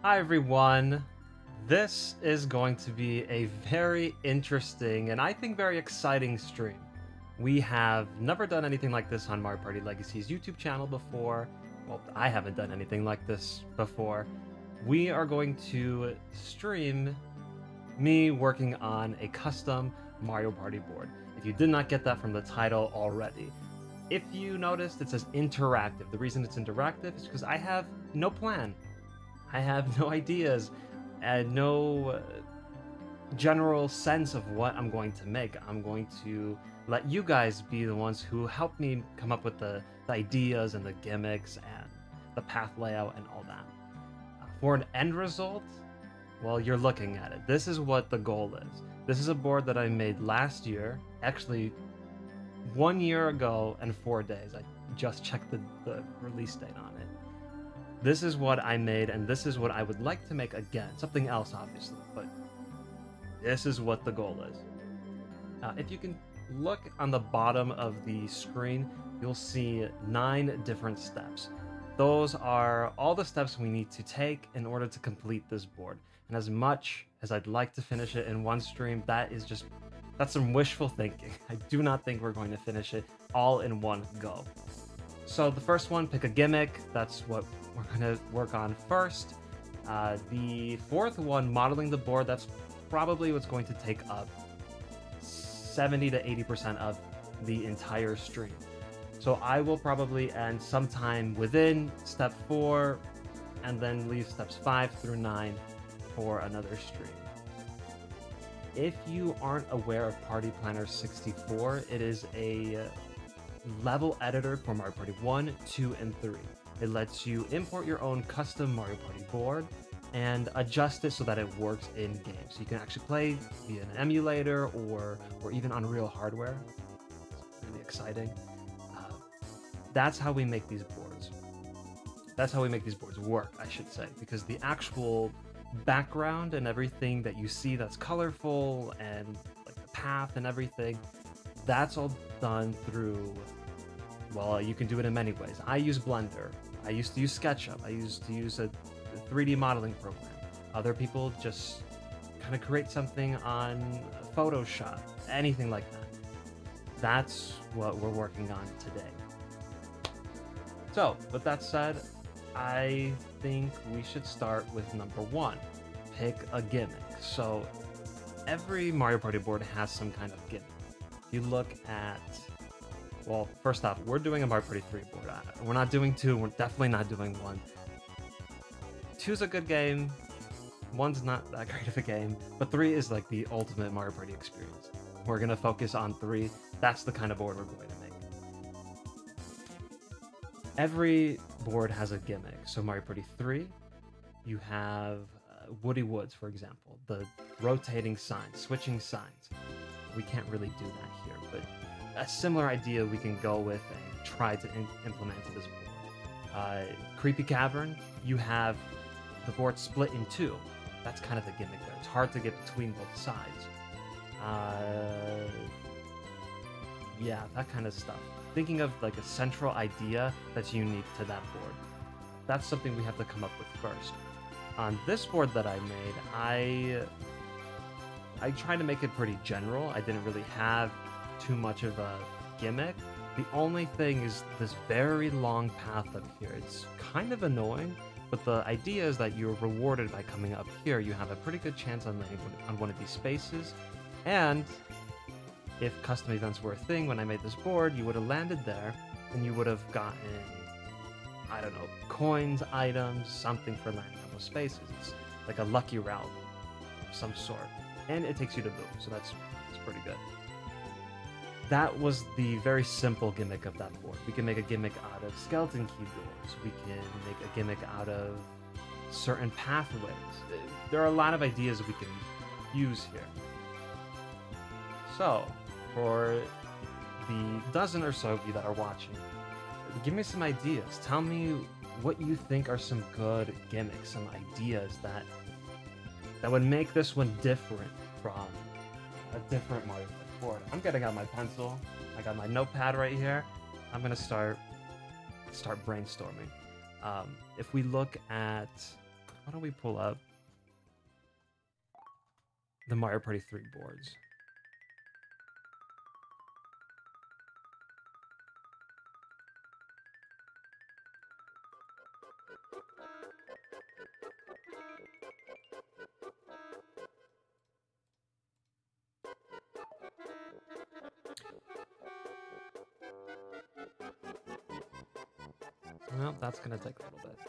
Hi everyone. This is going to be a very interesting and I think very exciting stream. We have never done anything like this on Mario Party Legacy's YouTube channel before. Well, I haven't done anything like this before. We are going to stream me working on a custom Mario Party board. If you did not get that from the title already. If you noticed, it says interactive. The reason it's interactive is because I have no plan. I have no ideas and no general sense of what I'm going to make. I'm going to let you guys be the ones who help me come up with the ideas and the gimmicks and the path layout and all that. For an end result, well, you're looking at it. This is what the goal is. This is a board that I made last year, actually 1 year ago and 4 days. I just checked the release date on it. This is what I made, and this is what I would like to make again. Something else, obviously, but this is what the goal is. If you can look on the bottom of the screen, you'll see 9 different steps. Those are all the steps we need to take in order to complete this board. And as much as I'd like to finish it in one stream, that's some wishful thinking. I do not think we're going to finish it all in one go. So the first one, pick a gimmick. That's what we're going to work on first. The fourth one, modeling the board, that's probably what's going to take up 70 to 80% of the entire stream. So I will probably end sometime within step 4 and then leave steps 5 through 9 for another stream. If you aren't aware of Party Planner 64, it is a level editor for Mario Party 1, 2, and 3. It lets you import your own custom Mario Party board and adjust it so that it works in game. So you can actually play via an emulator or even on real hardware. It's really exciting. That's how we make these boards. That's how we make these boards work, I should say, because the actual background and everything that you see that's colorful and like the path and everything, that's all done through, well, you can do it in many ways. I use Blender. I used to use SketchUp. I used to use a 3D modeling program. Other people just kind of create something on Photoshop, anything like that. That's what we're working on today. So, with that said, I think we should start with number 1. Pick a gimmick. So, every Mario Party board has some kind of gimmick. If you look at, well, first off, we're doing a Mario Party 3 board. We're not doing 2, we're definitely not doing 1. 2's a good game, 1's not that great of a game, but 3 is like the ultimate Mario Party experience. We're going to focus on 3. That's the kind of board we're going to make. Every board has a gimmick. So Mario Party 3, you have Woody Woods, for example, the rotating signs, switching signs. We can't really do that here, but a similar idea we can go with and try to implement to this board. Creepy Cavern, you have the board split in 2. That's kind of the gimmick there. It's hard to get between both sides. Yeah, that kind of stuff. Thinking of like a central idea that's unique to that board. That's something we have to come up with first. On this board that I made, I tried to make it pretty general. I didn't really have too much of a gimmick. The only thing is this very long path up here. It's kind of annoying, but the idea is that you're rewarded by coming up here. You have a pretty good chance on landing on one of these spaces, and if custom events were a thing when I made this board, you would have landed there, and you would have gotten, I don't know, coins, items, something for landing on those spaces. It's like a lucky route of some sort. And it takes you to Boom, so that's pretty good. That was the very simple gimmick of that board. We can make a gimmick out of skeleton key doors. We can make a gimmick out of certain pathways. There are a lot of ideas we can use here. So, for the dozen or so of you that are watching, give me some ideas. Tell me what you think are some good gimmicks, some ideas that would make this one different from a different Mario Party board. I'm getting out my pencil. I got my notepad right here. I'm gonna start brainstorming. If we look at Why don't we pull up the Mario Party 3 boards? Well, that's gonna take a little bit.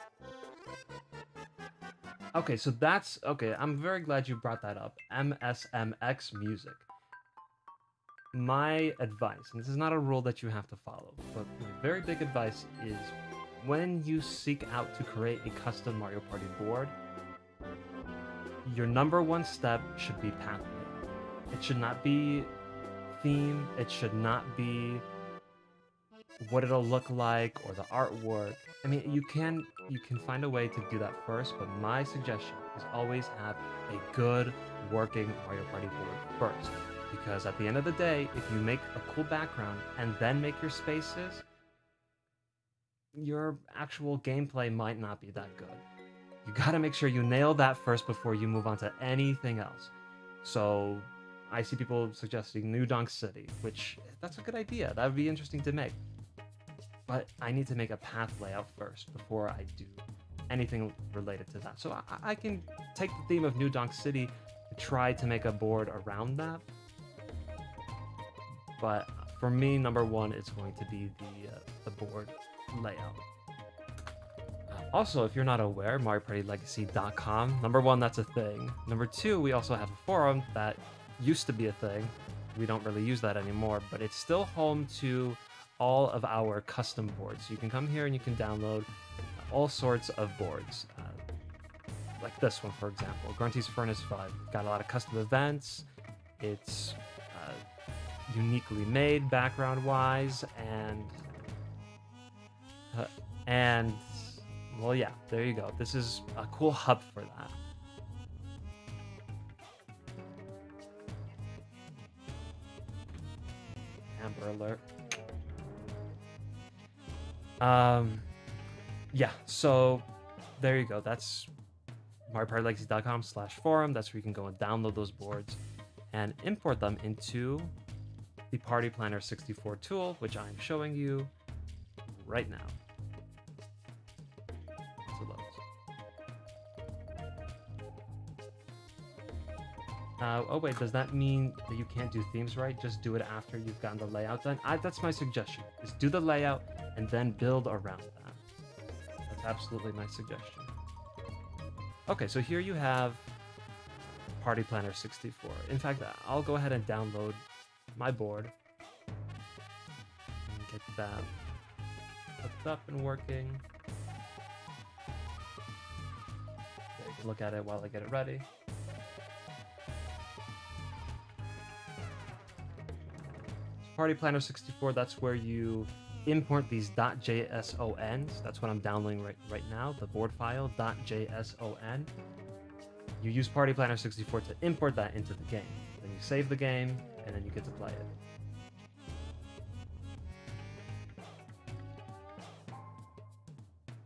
Okay, so that's okay. I'm very glad you brought that up. MSMX music. My advice, and this is not a rule that you have to follow, but my very big advice is when you seek out to create a custom Mario Party board, your number one step should be pathway. It should not be theme. It should not be what it'll look like or the artwork. I mean, you can find a way to do that first, but my suggestion is always have a good working Mario Party board first. Because at the end of the day, if you make a cool background and then make your spaces, your actual gameplay might not be that good. You gotta make sure you nail that first before you move on to anything else. So I see people suggesting New Donk City, which that's a good idea. That would be interesting to make. But I need to make a path layout first before I do anything related to that. So I can take the theme of New Donk City and try to make a board around that. But for me, number one, it's going to be the board layout. Also, if you're not aware, MarioPartyLegacy.com. Number one, that's a thing. Number two, we also have a forum that used to be a thing. We don't really use that anymore, but it's still home to all of our custom boards. You can come here and you can download all sorts of boards. Like this one, for example, Grunty's Furnace 5. Got a lot of custom events. It's uniquely made background-wise, and well, yeah, there you go. This is a cool hub for that. Amber alert. Yeah, so there you go. That's MarioPartyLegacy.com/forum. That's where you can go and download those boards and import them into the Party Planner 64 tool, which I'm showing you right now. So loads. Oh wait, does that mean that you can't do themes right? Just do it after you've gotten the layout done? That's my suggestion, is do the layout and then build around that. That's absolutely my suggestion. Okay, so here you have Party Planner 64. In fact, I'll go ahead and download my board and get that hooked up and working. There, you can look at it while I get it ready. Party Planner 64, that's where you import these .jsons. That's what I'm downloading right now, the board file, .json. You use Party Planner 64 to import that into the game. Then you save the game, and then you get to play it.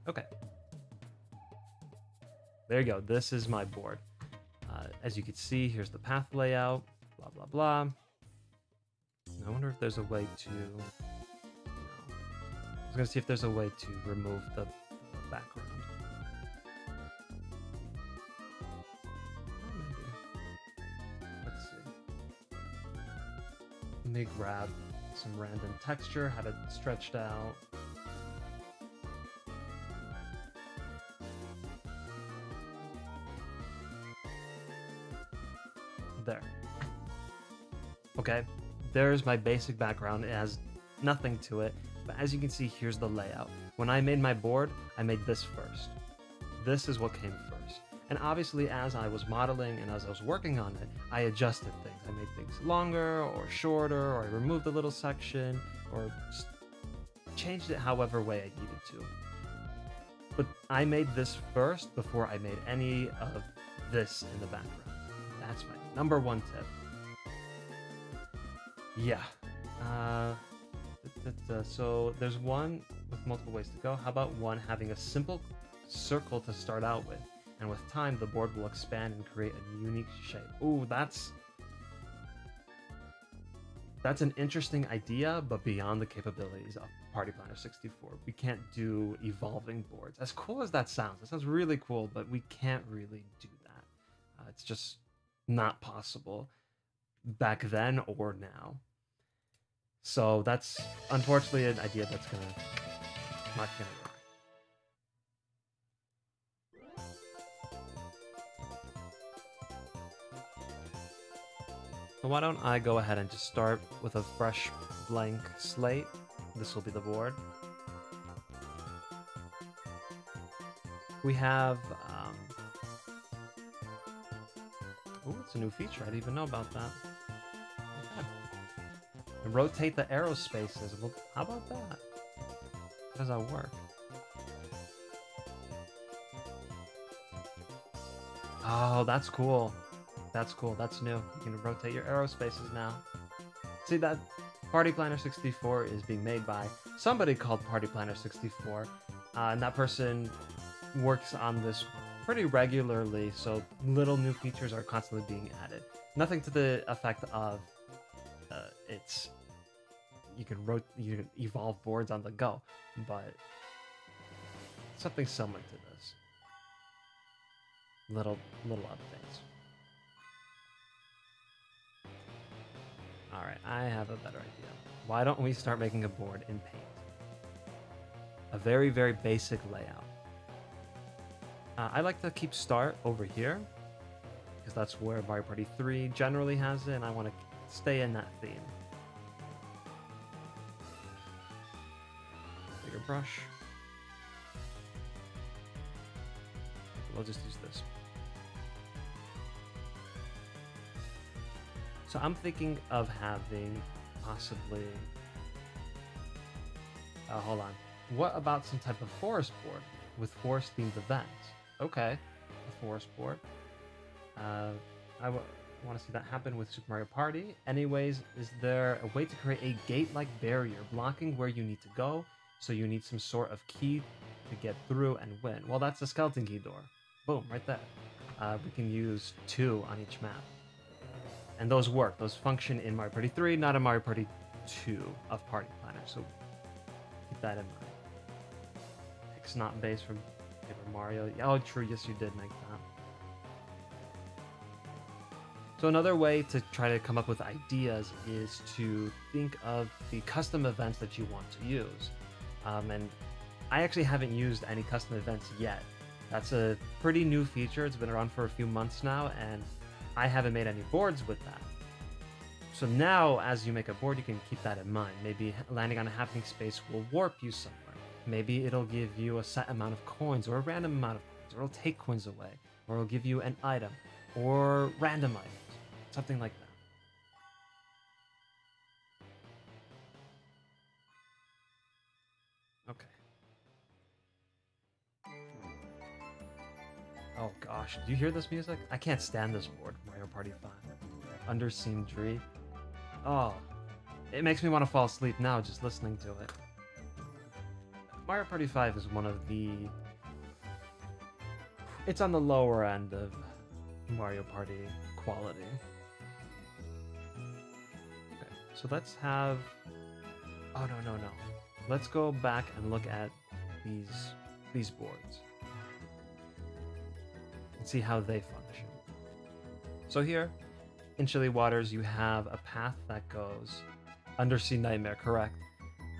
Okay. There you go. This is my board. As you can see, here's the path layout, blah, blah, blah. I wonder if there's a way to... No. I was going to see if there's a way to remove the background. Maybe. Let's see. Let me grab some random texture, have it stretched out. There. Okay. There's my basic background. It has nothing to it, but as you can see, here's the layout. When I made my board, I made this first. This is what came first. And obviously, as I was modeling and as I was working on it, I adjusted things. I made things longer or shorter, or I removed a little section, or changed it however way I needed to. But I made this first before I made any of this in the background. That's my number one tip. Yeah. So there's one with multiple ways to go. How about one having a simple circle to start out with? and with time, the board will expand and create a unique shape. Ooh, that's an interesting idea, but beyond the capabilities of Party Planner 64. We can't do evolving boards. As cool as that sounds really cool, but we can't really do that. It's just not possible back then or now. So that's unfortunately an idea that's not gonna work. So why don't I go ahead and just start with a fresh blank slate. This will be the board. We have oh, it's a new feature. I didn't even know about that. And rotate the arrow spaces. Well, how about that? How does that work? Oh, that's cool. That's cool. That's new. You can rotate your arrow spaces now. See, that Party Planner 64 is being made by somebody called Party Planner 64, and that person works on this pretty regularly, so little new features are constantly being added. Nothing to the effect of you can evolve boards on the go, but something similar to this. Little updates. Alright, I have a better idea. Why don't we start making a board in Paint? A very, very basic layout. I like to keep Start over here, because that's where Mario Party 3 generally has it, and I want to stay in that theme. Bigger brush. We'll just use this. So I'm thinking of having possibly... hold on. What about some type of forest board with forest-themed events? Okay, a forest board. I want to see that happen with Super Mario Party. Anyways, is there a way to create a gate-like barrier blocking where you need to go, so you need some sort of key to get through and win? Well, that's the skeleton key door. Boom, right there. We can use 2 on each map. And those work. Those function in Mario Party 3, not in Mario Party 2 of Party Planner. So keep that in mind. It's not based from Paper Mario. Oh, true. Yes, you did make that. So another way to try to come up with ideas is to think of the custom events that you want to use. And I actually haven't used any custom events yet. That's a pretty new feature. It's been around for a few months now, and I haven't made any boards with that. So now, as you make a board, you can keep that in mind. Maybe landing on a happening space will warp you somewhere. Maybe it'll give you a set amount of coins, or a random amount of coins, or it'll take coins away, or it'll give you an item, or random items. Something like that. Okay. Oh gosh, do you hear this music? I can't stand this board, Mario Party 5. Underseen Dree. Oh, it makes me want to fall asleep now just listening to it. Mario Party 5 is one of the... It's on the lower end of Mario Party quality. Okay, so let's have... Oh, no. Let's go back and look at these boards. See how they function. So here, in Chilly Waters, you have a path that goes... Undersea Nightmare, correct.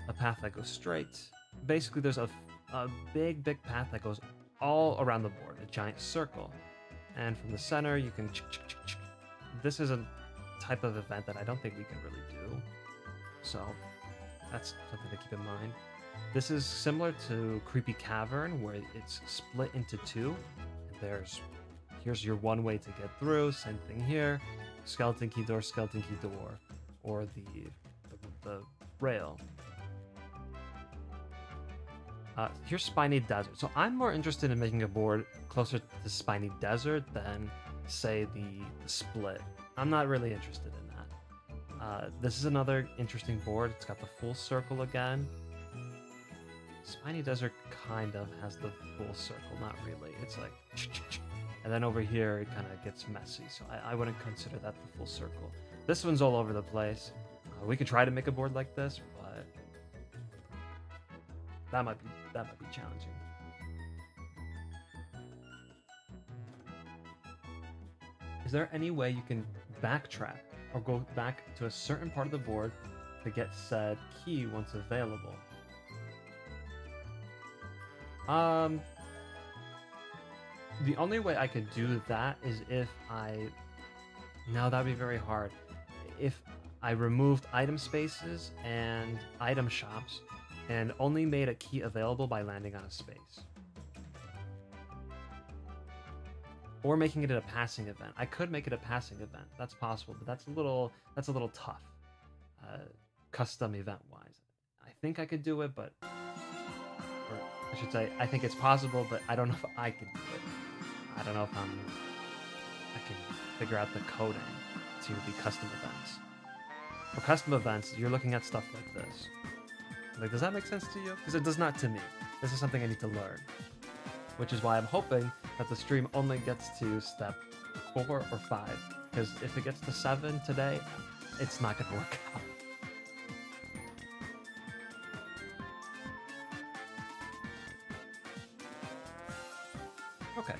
A path that goes straight. Basically, there's a big path that goes all around the board, a giant circle. And from the center, you can... This is a type of event that I don't think we can really do. So, that's something to keep in mind. This is similar to Creepy Cavern, where it's split into 2. Here's your one way to get through. Same thing here. Skeleton key door, or the rail. Here's Spiny Desert. So I'm more interested in making a board closer to Spiny Desert than, say, the split. I'm not really interested in that. This is another interesting board. It's got the full circle again. Spiny Desert kind of has the full circle, not really. It's like, and then over here it kind of gets messy, so I wouldn't consider that the full circle. This one's all over the place. We could try to make a board like this, but that might be challenging. Is there any way you can backtrack or go back to a certain part of the board to get said key once available? The only way I could do that is if no, that'd be very hard. If I removed item spaces and item shops and only made a key available by landing on a space. Or making it a passing event. I could make it a passing event. That's possible, but that's a little tough. Custom event wise. I think I could do it, but or I should say I think it's possible, but I don't know if I can do it. I don't know if I can figure out the coding to the custom events. For custom events, you're looking at stuff like this. Like, does that make sense to you? Because it does not to me. This is something I need to learn. Which is why I'm hoping that the stream only gets to step 4 or 5. Because if it gets to 7 today, it's not going to work out. Okay.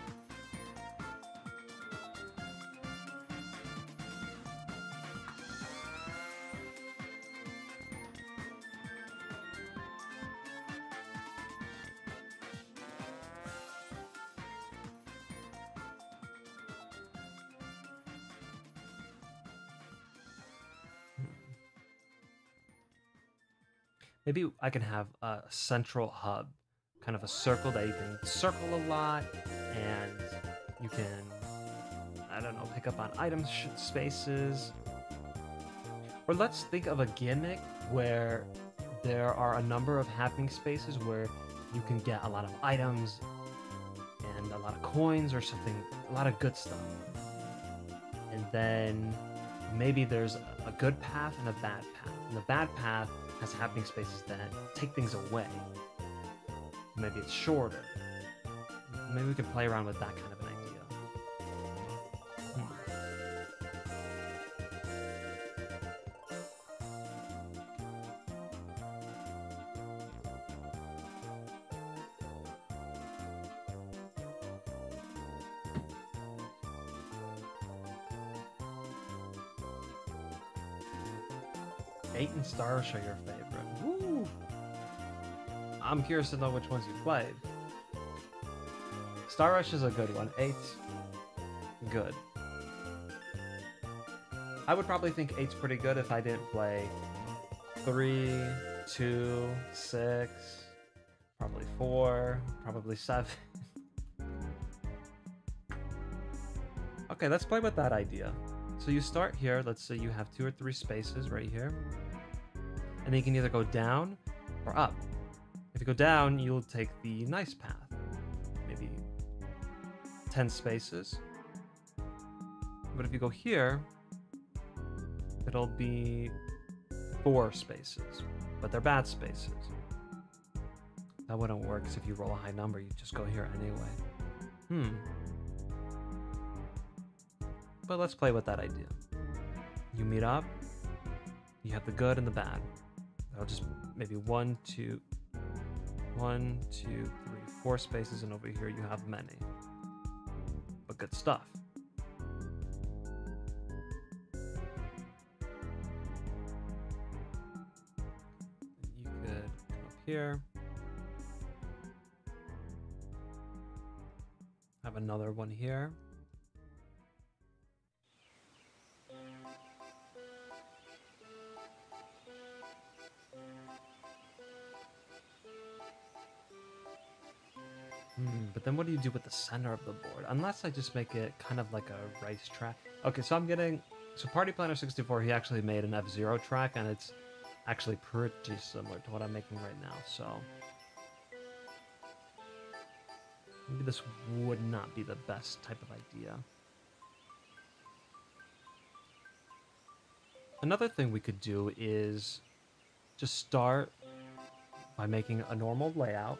Maybe I can have a central hub, kind of a circle that you can circle a lot, and you can, I don't know, pick up on item spaces. Or let's think of a gimmick where there are a number of happening spaces where you can get a lot of items and a lot of coins or something, a lot of good stuff. And then maybe there's a good path and a bad path. And the bad path has happening spaces that take things away. Maybe it's shorter. Maybe we could play around with that kind of an idea. 8 and Star Rush are your favorite. Woo! I'm curious to know which ones you played. Star Rush is a good one. 8, good. I would probably think 8's pretty good if I didn't play 3, 2, 6, probably 4, probably 7. Okay, let's play with that idea. So you start here, let's say you have 2 or 3 spaces right here. And then you can either go down or up. If you go down, you'll take the nice path. Maybe 10 spaces. But if you go here, it'll be 4 spaces, but they're bad spaces. That wouldn't work, because if you roll a high number, you just go here anyway. But let's play with that idea. You meet up, you have the good and the bad. I'll just maybe 1, 2, 3, 4 spaces, and over here you have many. But good stuff. You could come up here. Have another one here. But then what do you do with the center of the board? Unless I just make it kind of like a racetrack. Okay, so so Party Planner 64, he actually made an F-Zero track, and it's actually pretty similar to what I'm making right now, so maybe this would not be the best type of idea. Another thing we could do is just start by making a normal layout.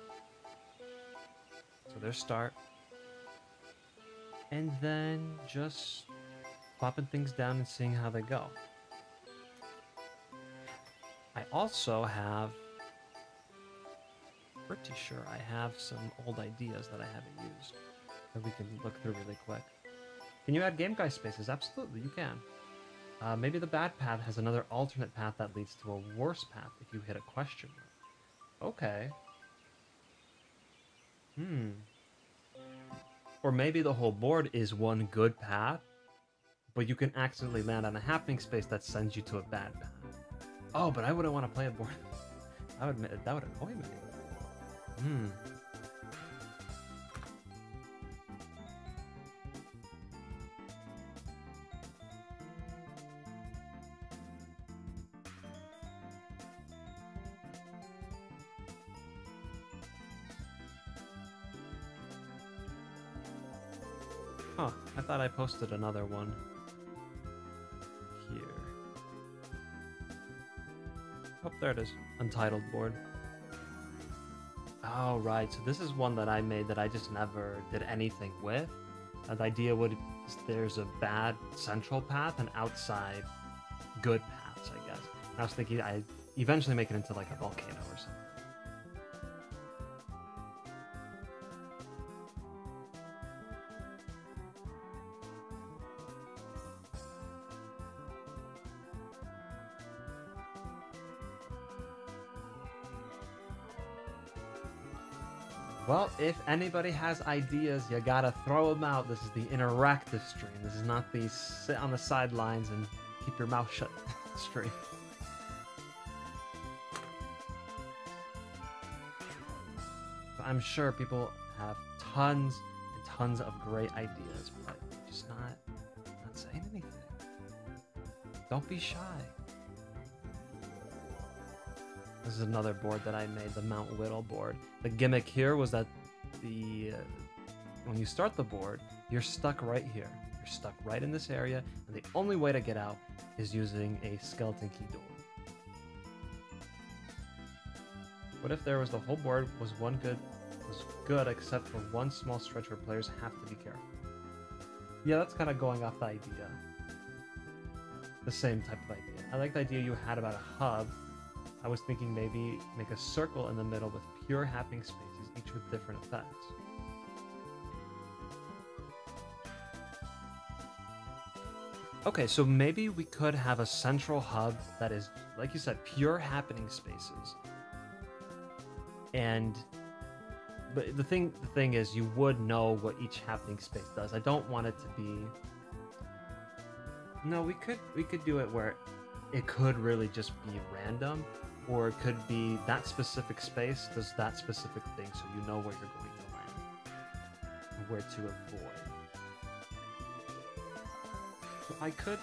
So there's start. And then just plopping things down and seeing how they go. I also have, pretty sure I have some old ideas that I haven't used that we can look through really quick. Can you add game guy spaces? Absolutely, you can. Maybe the bad path has another alternate path that leads to a worse path if you hit a question mark. Okay. Or maybe the whole board is one good path, but you can accidentally land on a happening space that sends you to a bad path. Oh, but I wouldn't want to play a board. That would annoy me. Huh, I thought I posted another one here. Oh, there it is. Untitled board. Oh, right. So this is one that I made that I just never did anything with. The idea would there's a bad central path and outside good paths, I guess. And I was thinking I eventually make it into like a volcano or something. Well, if anybody has ideas, you gotta throw them out. This is the interactive stream. This is not the sit on the sidelines and keep your mouth shut stream. I'm sure people have tons and tons of great ideas, but just not saying anything. Don't be shy. This is another board that I made, the Mount Whittle board. The gimmick here was that when you start the board, you're stuck right here. You're stuck right in this area, and the only way to get out is using a skeleton key door. What if there was the whole board was good except for one small stretch where players have to be careful? Yeah, that's kind of going off the idea. The same type of idea. I like the idea you had about a hub. I was thinking maybe make a circle in the middle with pure happening spaces, each with different effects. Okay, so maybe we could have a central hub that is, like you said, pure happening spaces. But the thing is, you would know what each happening space does. I don't want it to be. No, we could do it where it could really just be random. Or it could be that specific space does that specific thing, so you know where you're going to land and where to avoid. So I could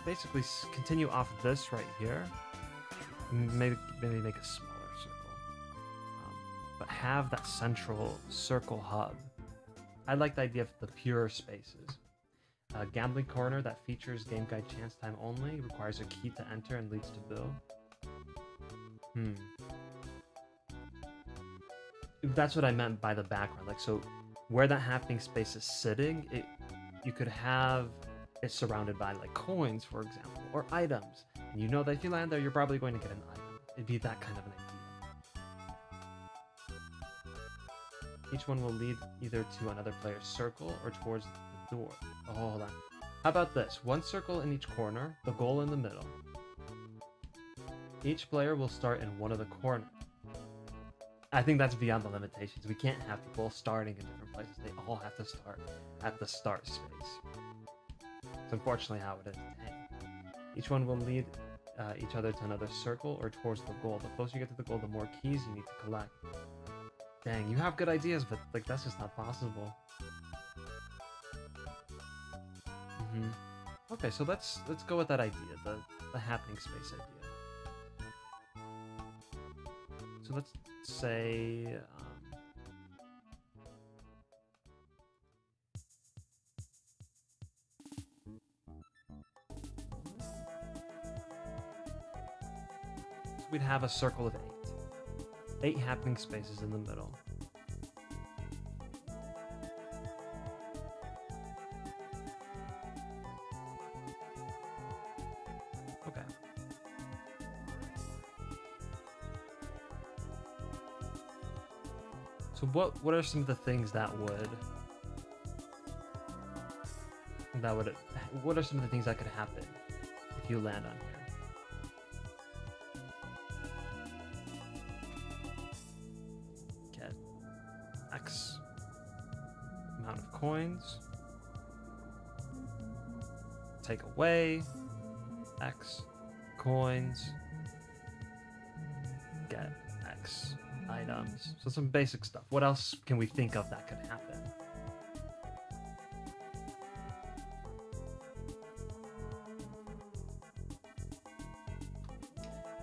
basically continue off this right here, maybe make a smaller circle, but have that central circle hub. I like the idea of the pure spaces. A gambling corner that features game guide chance time only, requires a key to enter and leads to bill. That's what I meant by the background. Like, so where that happening space is sitting, you could have it surrounded by like coins, for example, or items. And you know that if you land there, you're probably going to get an item. It'd be that kind of an idea. Each one will lead either to another player's circle or towards the door. Oh, hold on. How about this? One circle in each corner, the goal in the middle. Each player will start in one of the corners. I think that's beyond the limitations. We can't have people starting in different places. They all have to start at the start space. It's unfortunately how it is. Dang. Each one will lead each other to another circle or towards the goal. The closer you get to the goal, the more keys you need to collect. Dang, you have good ideas, but like that's just not possible. Okay, so let's go with that idea, the happening space idea. So let's say we'd have a circle of 8. 8 happening spaces in the middle. Okay. So what are some of the things that would what are some of the things that could happen if you land on here? Get X amount of coins. Take away X coins. Get X items. So some basic stuff. What else can we think of that could happen?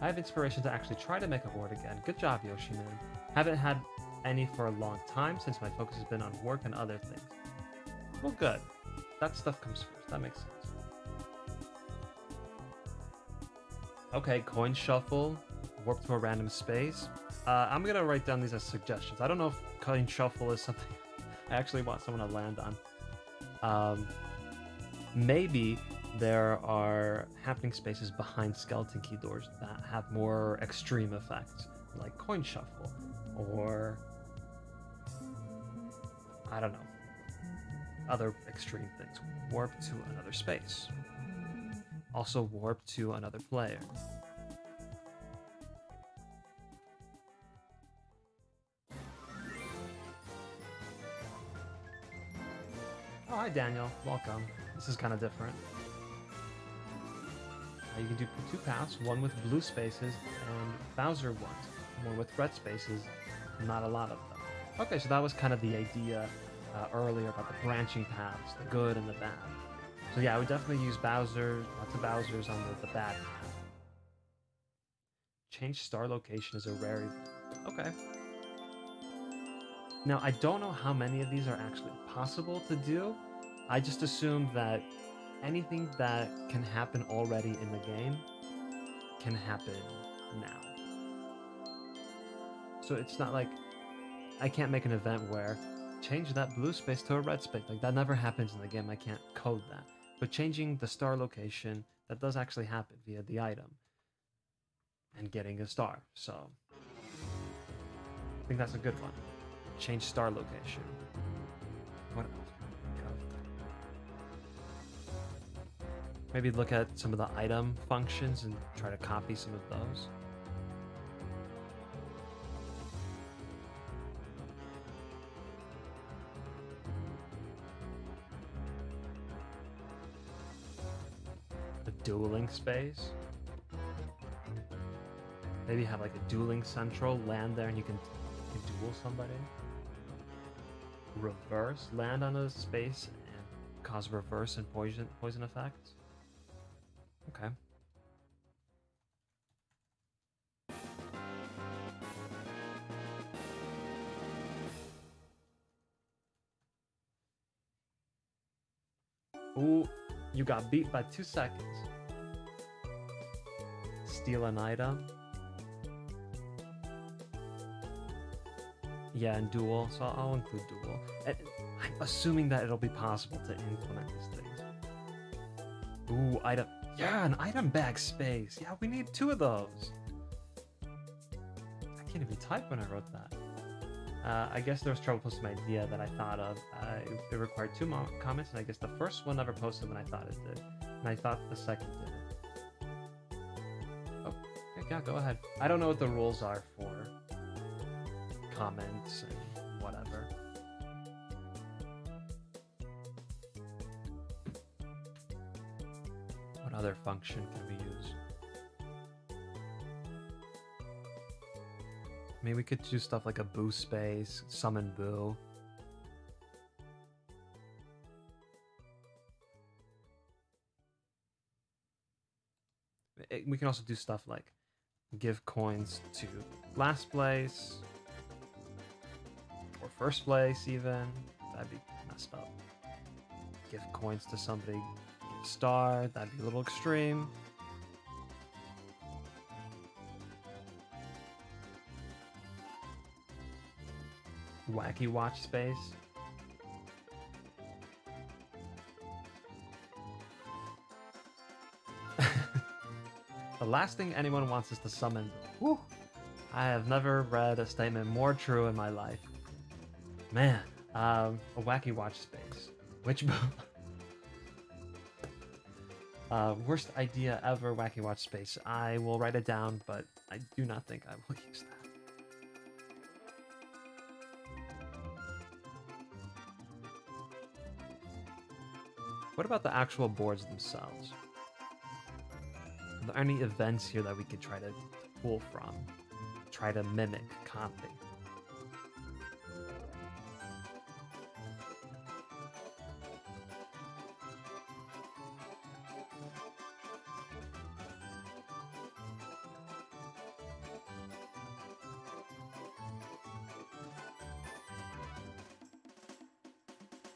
I have inspiration to actually try to make a board again. Good job, Yoshi Man. Haven't had any for a long time since my focus has been on work and other things. Well, good. That stuff comes first. That makes sense. Okay, coin shuffle, warp to a random space. I'm gonna write down these as suggestions. I don't know if coin shuffle is something I actually want someone to land on. Maybe there are happening spaces behind skeleton key doors that have more extreme effects, like coin shuffle, or I don't know, other extreme things. Warp to another space. Also warp to another player. Oh, hi Daniel, welcome. This is kind of different. You can do 2 paths, one with blue spaces and Bowser one with red spaces, not a lot of them. Okay, so that was kind of the idea earlier about the branching paths, the good and the bad. So yeah, I would definitely use Bowser, lots of Bowsers on the bad path. Change star location is a rare event. Okay. Now, I don't know how many of these are actually possible to do. I just assume that anything that can happen already in the game can happen now. So it's not like I can't make an event where change that blue space to a red space. Like that never happens in the game. I can't code that. But changing the star location, that does actually happen via the item and getting a star. So I think that's a good one. Change star location. What else? Maybe look at some of the item functions and try to copy some of those. The dueling space. Maybe have like a dueling central, land there and you can duel somebody. Reverse, land on a space and cause reverse and poison effects. Okay. Ooh, you got beat by 2 seconds. Steal an item. Yeah, and duel, so I'll include duel. And I'm assuming that it'll be possible to implement these things. Ooh, item. Yeah, an item bag space. Yeah, we need 2 of those. I can't even type when I wrote that. I guess there was trouble posting my idea that I thought of. It required 2 comments, and I guess the first one never posted when I thought it did. And I thought the second did. Oh, yeah, go ahead. I don't know what the rules are for comments and whatever. What other function can we use? Maybe we could do stuff like a boo space, summon boo. We can also do stuff like give coins to last place or first place even. That'd be messed up. Give coins to somebody, give star, that'd be a little extreme. Wacky watch space. The last thing anyone wants is to summon. Woo! I have never read a statement more true in my life. Man, a wacky watch space. Which worst idea ever, wacky watch space. I will write it down, but I do not think I will use that. What about the actual boards themselves? Are there any events here that we could try to pull from? Try to mimic, copy?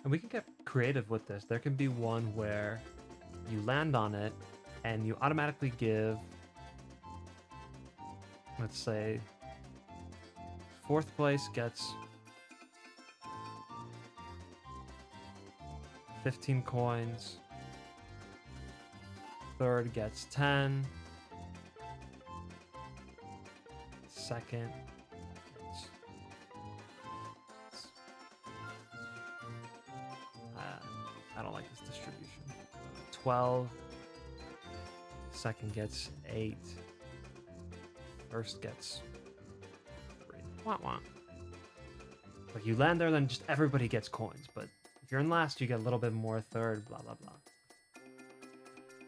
And we can get creative with this. There can be one where you land on it and you automatically give, let's say, 4th place gets 15 coins, 3rd gets 10, 2nd gets I don't like this distribution. 12. 2nd gets 8. 1st gets 3. Wah wah. Like you land there, then just everybody gets coins. But if you're in last, you get a little bit more. 3rd, blah blah blah.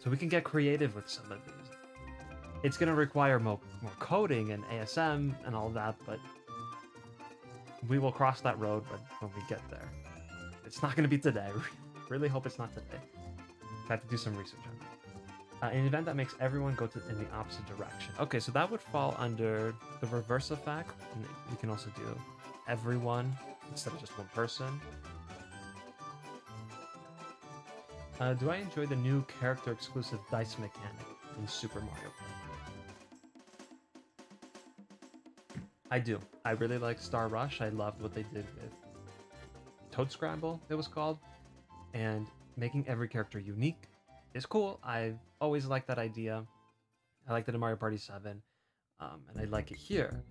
So we can get creative with some of these. It's gonna require more coding and ASM and all that, but we will cross that road when we get there. It's not gonna be today. Really hope it's not today. I have to do some research on that. An event that makes everyone go in the opposite direction. Okay, so that would fall under the reverse effect. And we can also do everyone instead of just one person. Do I enjoy the new character exclusive dice mechanic in Super Mario Kart? I do. I really like Star Rush. I loved what they did with Toad Scramble, it was called. And making every character unique is cool. I've always liked that idea. I liked it in Mario Party 7, and I like it here.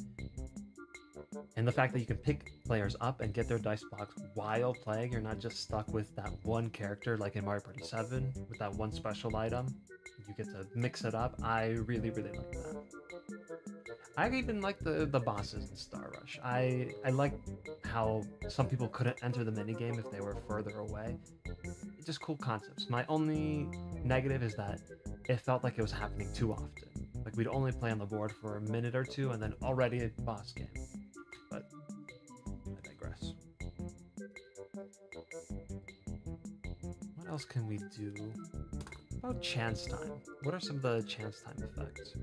And the fact that you can pick players up and get their dice blocks while playing, you're not just stuck with that one character like in Mario Party 7 with that one special item. You get to mix it up. I really, really like that. I even like the bosses in Star Rush. I like how some people couldn't enter the minigame if they were further away. Just cool concepts. My only negative is that it felt like it was happening too often. Like we'd only play on the board for a minute or two and then already a boss game. But I digress. What else can we do? What about chance time? What are some of the chance time effects?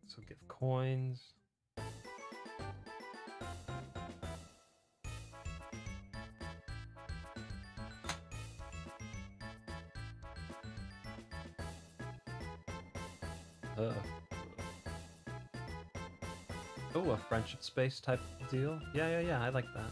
So give coins. Oh, a friendship space type deal? Yeah, I like that.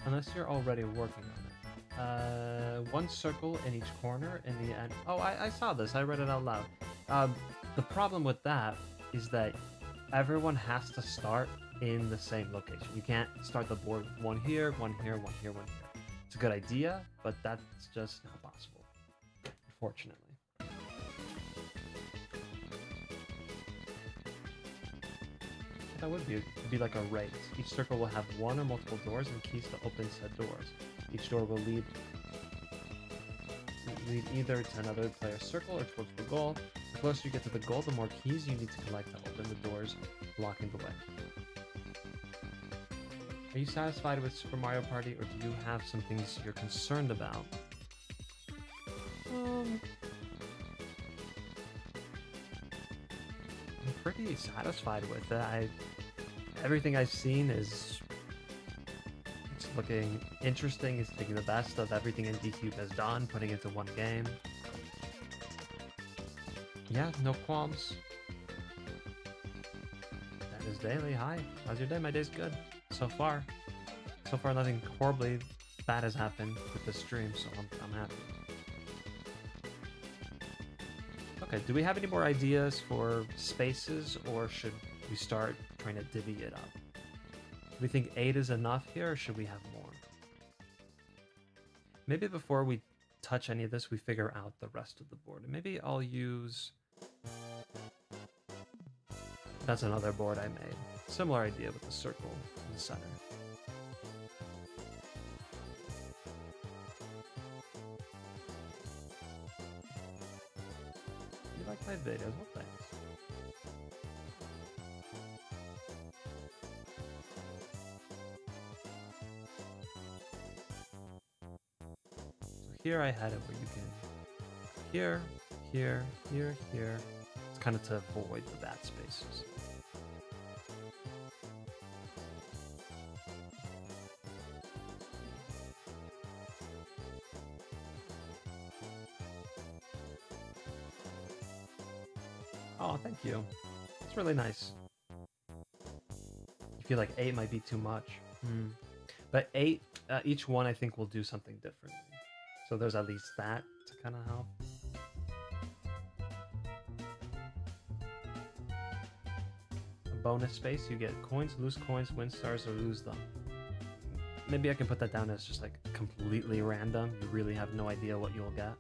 Unless you're already working on it. One circle in each corner in the end. Oh, I saw this. I read it out loud. The problem with that is that everyone has to start in the same location. You can't start the board with one here, one here, one here, one here. It's a good idea, but that's just not possible, unfortunately. That would be, it'd be like a race. Each circle will have one or multiple doors and keys to open said doors. Each door will lead either to another player's circle or towards the goal. The closer you get to the goal, the more keys you need to collect to open the doors blocking the way. Are you satisfied with Super Mario Party, or do you have some things you're concerned about? I'm pretty satisfied with it. Everything I've seen is it's looking interesting. It's taking the best of everything NDCube has done, putting it into one game. Yeah, no qualms. That is daily. Hi, how's your day? My day's good. So far, nothing horribly bad has happened with the stream, so I'm happy. Okay, do we have any more ideas for spaces, or should we start trying to divvy it up? Do we think 8 is enough here, or should we have more? Maybe before we touch any of this, we figure out the rest of the board. And maybe I'll use... That's another board I made. Similar idea with the circle in the center. You like my videos? Well, thanks. So here I had it where you can here, here, here, here. It's kind of to avoid the bad spaces. Oh, thank you. It's really nice. You feel like 8 might be too much. But 8, each one I think will do something differently. So there's at least that to kind of help. A bonus space, you get coins, lose coins, win stars, or lose them. Maybe I can put that down as just like completely random. You really have no idea what you'll get.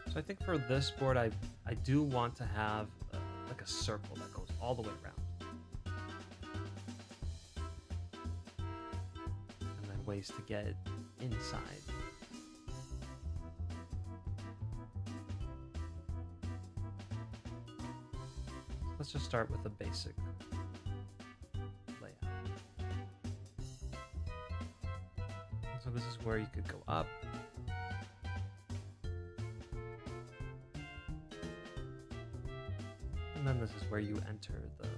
So I think for this board, I do want to have like a circle that goes all the way around. And then ways to get inside. Let's just start with a basic layout. So this is where you could go up. And then this is where you enter the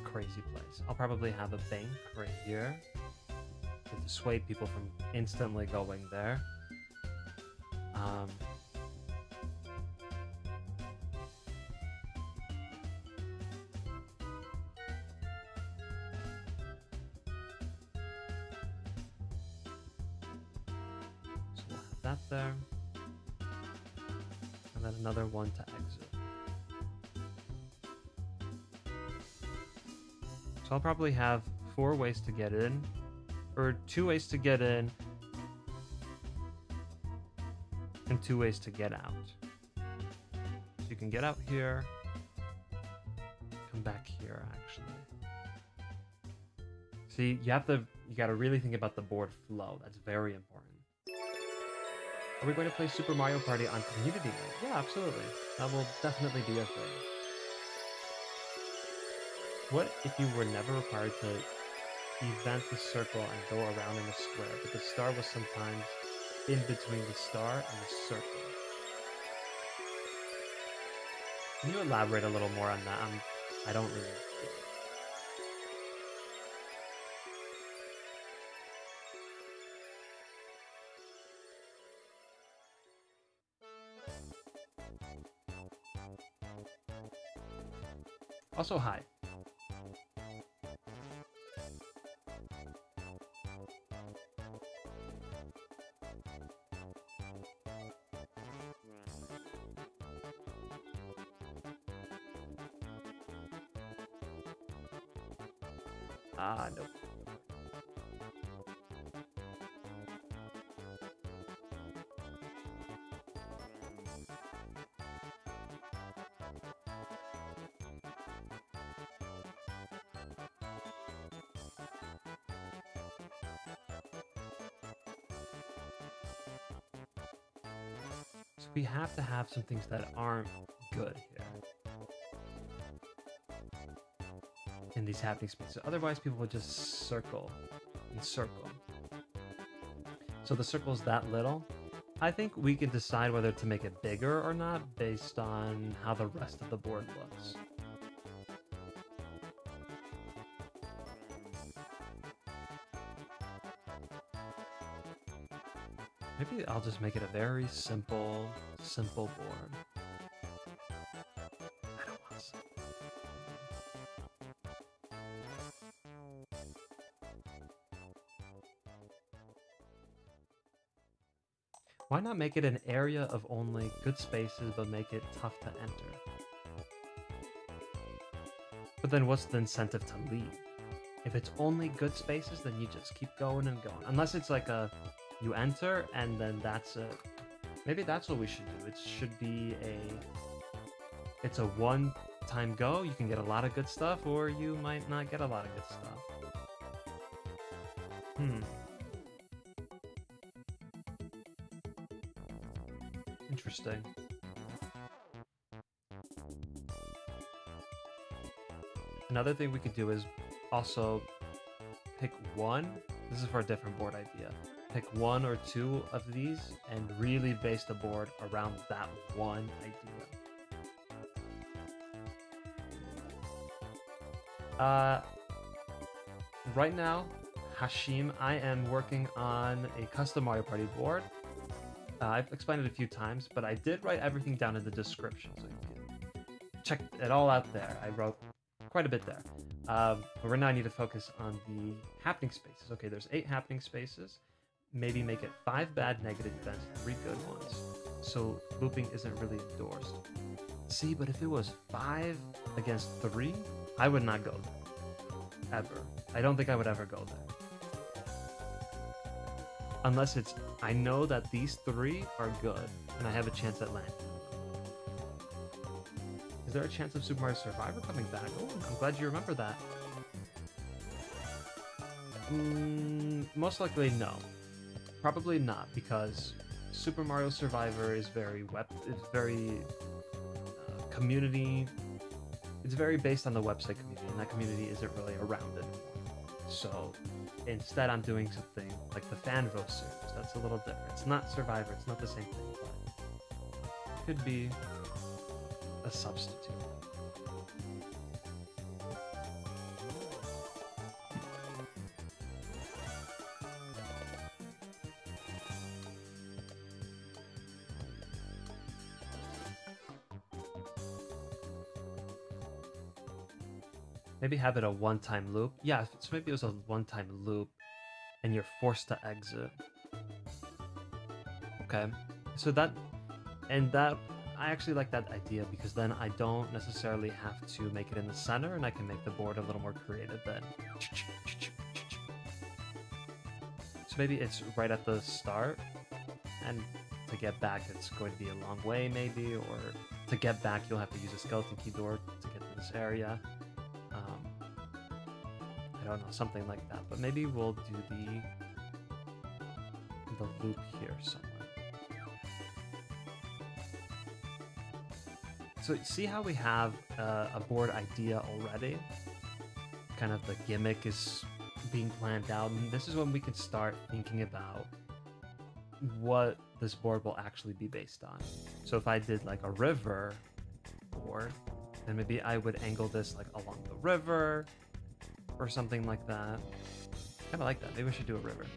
crazy place. I'll probably have a bank right here to dissuade people from instantly going there. So we'll have that there. And then another one to exit. So I'll probably have 4 ways to get in, or 2 ways to get in, and 2 ways to get out. So you can get out here, come back here actually. See, you gotta really think about the board flow. That's very important. Are we going to play Super Mario Party on Community Night? Yeah, absolutely. That will definitely be a thing. What if you were never required to event the circle and go around in a square, but the star was sometimes in between the star and the circle? Can you elaborate a little more on that? I don't really get it. Also, hi. Ah, nope. we have to have some things that aren't good here in these happening spaces. Otherwise, people would just circle and circle. So the circle is that little. I think we can decide whether to make it bigger or not based on how the rest of the board looks. Maybe I'll just make it a very simple board. I don't want to. Why not make it an area of only good spaces, but make it tough to enter? But then what's the incentive to leave? If it's only good spaces, then you just keep going and going. Unless it's like you enter and then that's it. Maybe that's what we should do. It should be it's a one-time go. You can get a lot of good stuff, or you might not get a lot of good stuff. Interesting. Another thing we could do is also pick one. This is for a different board idea. Pick one or two of these and really base the board around that one idea. Right now, Hashim, I am working on a custom Mario Party board. I've explained it a few times, but I did write everything down in the description, so you can check it all out there. I wrote quite a bit there. But right now I need to focus on the happening spaces. Okay, there's 8 happening spaces. Maybe make it 5 bad negative events, 3 good ones. So looping isn't really endorsed. See, but if it was 5 against 3, I would not go there. Ever. I don't think I would ever go there. Unless it's, I know that these 3 are good, and I have a chance at landing. Is there a chance of Super Mario Survivor coming back? Oh, I'm glad you remember that. Most likely no. Probably not, because Super Mario Survivor is very community. It's very based on the website community, and that community isn't really around anymore. So instead, I'm doing something like the fan vote series. That's a little different. It's not Survivor. It's not the same thing, but it could be a substitute. Maybe have it a one-time loop. Yeah, so maybe it was a one-time loop and you're forced to exit. Okay, so I actually like that idea, because then I don't necessarily have to make it in the center, and I can make the board a little more creative then. So maybe it's right at the start, and to get back it's going to be a long way maybe, or to get back you'll have to use a skeleton key door to get to this area. I don't know, something like that, but maybe we'll do the loop here somewhere. So see how we have a board idea already? Kind of the gimmick is being planned out, and this is when we can start thinking about what this board will actually be based on. So if I did like a river board, then maybe I would angle this like along the river or something like that. Kind of like that. Maybe we should do a river.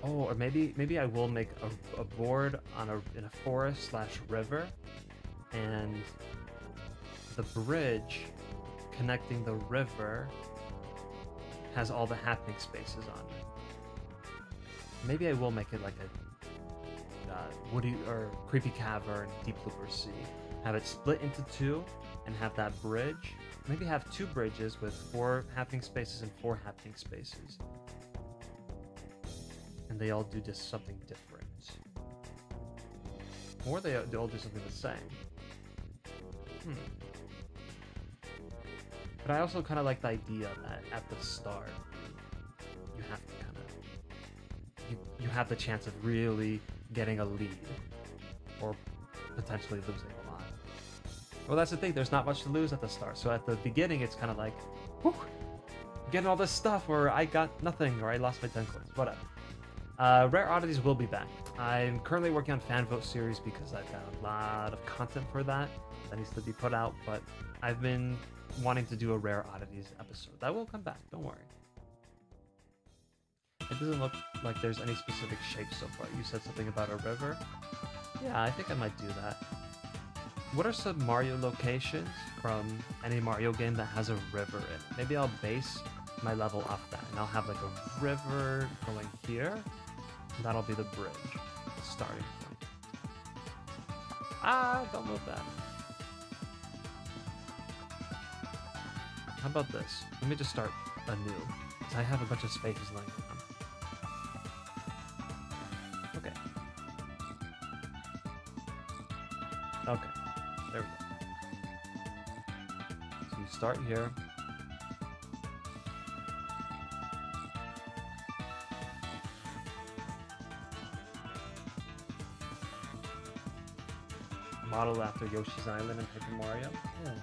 Oh, or maybe I will make a board in a forest/river, and the bridge connecting the river has all the happening spaces on it. Maybe I will make it like a woody or creepy cavern, deep looper sea. Have it split into 2 and have that bridge. Maybe have 2 bridges with 4 happening spaces and 4 happening spaces. And they all do just something different. Or they all do something the same. But I also kind of like the idea that at the start, you have to kind of... You have the chance of really getting a lead. Or potentially losing a lot. Well, that's the thing. There's not much to lose at the start. So at the beginning, it's kind of like, whew, getting all this stuff where I got nothing or I lost my 10 coins. Whatever. Rare Oddities will be back. I'm currently working on fan vote series because I've got a lot of content for that needs to be put out, but I've been wanting to do a Rare Oddities episode. That will come back, don't worry. It doesn't look like there's any specific shape so far. You said something about a river? Yeah, I think I might do that. What are some Mario locations from any Mario game that has a river in it? Maybe I'll base my level off that, and I'll have like a river going here. And that'll be the bridge, the starting point. Ah, don't move that. How about this? Let me just start anew, because I have a bunch of spaces laying around. Okay. Okay, there we go. So you start here. Modeled after Yoshi's Island and Paper Mario. Yeah.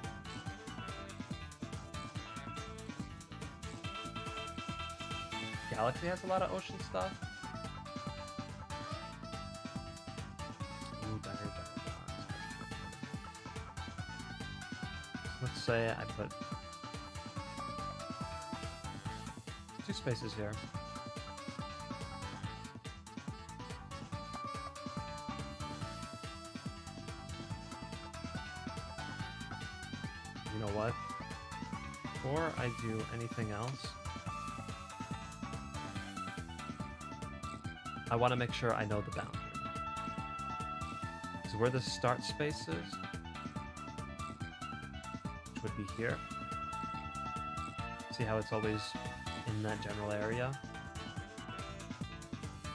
Galaxy has a lot of ocean stuff. Ooh, dire. Let's say I put 2 spaces here. You know what? Before I do anything else, I want to make sure I know the boundary. Because where the start space is, which would be here. See how it's always in that general area?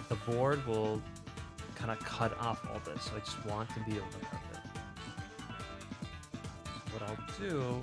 The board will kind of cut off all this, so I just want to be aware of it. So what I'll do...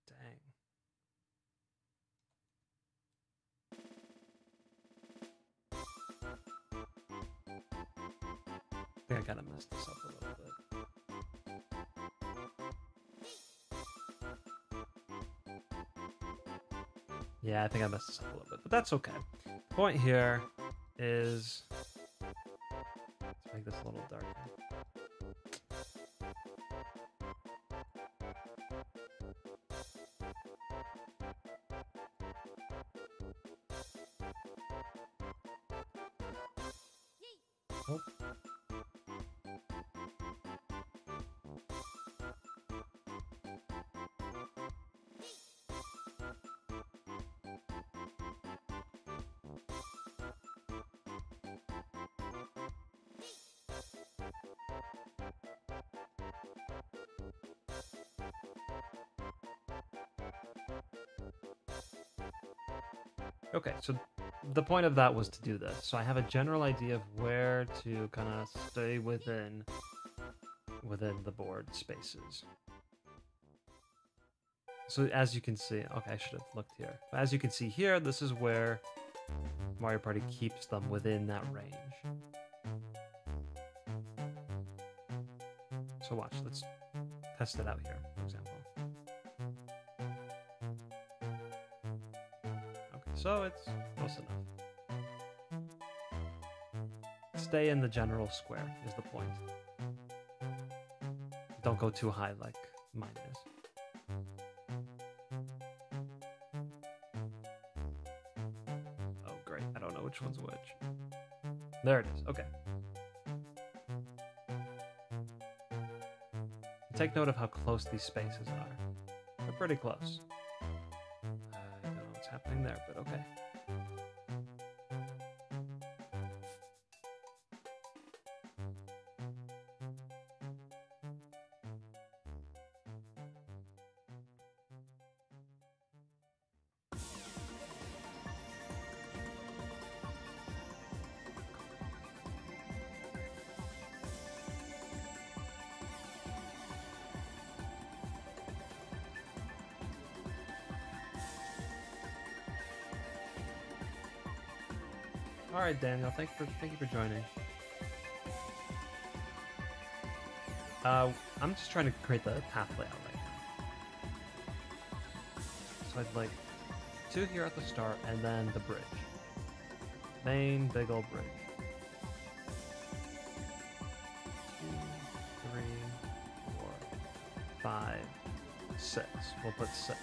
Dang. I think I kind of messed this up a little bit. Yeah, I think I messed this up a little bit, but that's okay. The point here is... Let's make this a little darker. Oh. Okay, so the point of that was to do this. So I have a general idea of where to kind of stay within within the board spaces. So as you can see, okay, I should have looked here. As you can see here, this is where Mario Party keeps them within that range. So watch, let's test it out here, for example. Okay, so it's close enough. Stay in the general square is the point. Don't go too high like mine is. Oh great, I don't know which one's which. There it is, okay. Take note of how close these spaces are. They're pretty close. I don't know what's happening there, but okay. All right, Daniel. Thank you for joining. I'm just trying to create the path layout right now. So I'd like 2 here at the start, and then the bridge. Main big old bridge. 2, 3, 4, 5, 6. We'll put 6.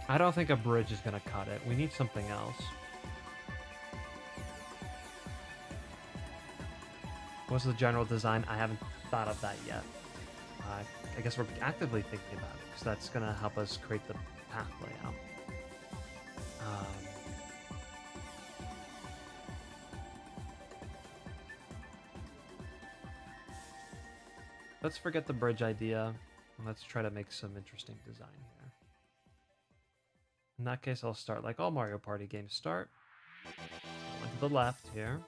I don't think a bridge is going to cut it. We need something else. What's the general design? I haven't thought of that yet. I guess we're actively thinking about it, because that's going to help us create the path layout. Let's forget the bridge idea, and let's try to make some interesting design here. In that case, I'll start like all Mario Party games start. To the left here.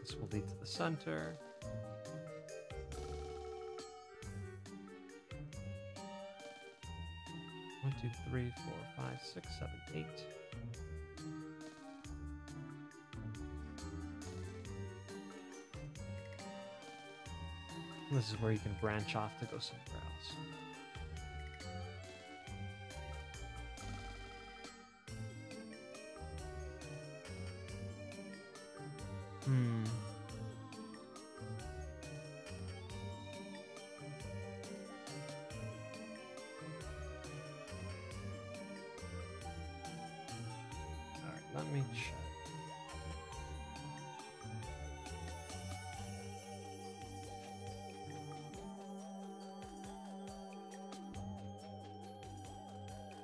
This will lead to the center. One, 2, 3, 4, 5, 6, 7, 8. And this is where you can branch off to go somewhere else. Let me check.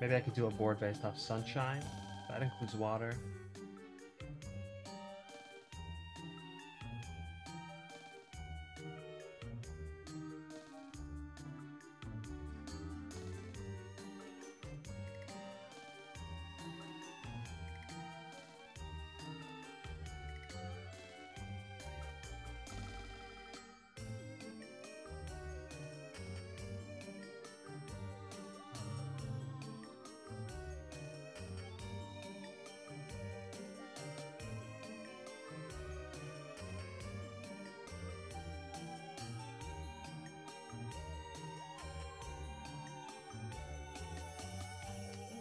Maybe I could do a board based off sunshine. That includes water.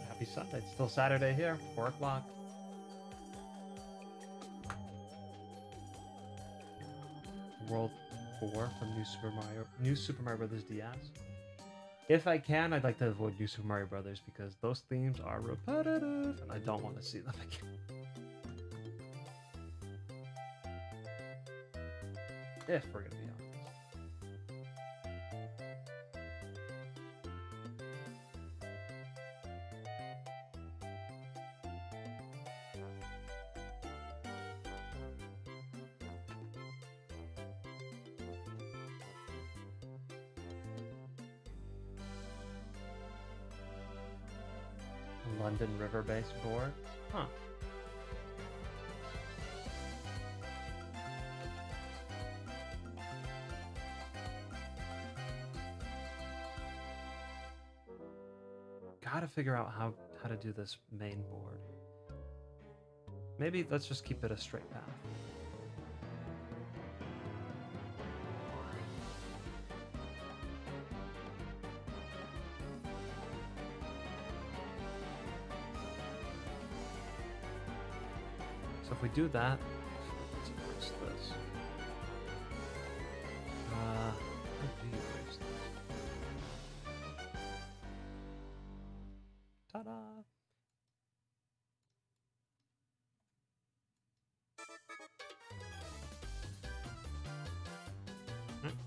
Happy Sunday. It's still Saturday here, 4 o'clock. World 4 from New Super Mario Brothers DS. If I can, I'd like to avoid New Super Mario Brothers because those themes are repetitive and I don't want to see them again. If we're gonna be honest. London River-based board. Huh. Gotta figure out how to do this main board. Maybe let's just keep it a straight path. So if we do that, let's erase this. How do you erase this? Ta-da!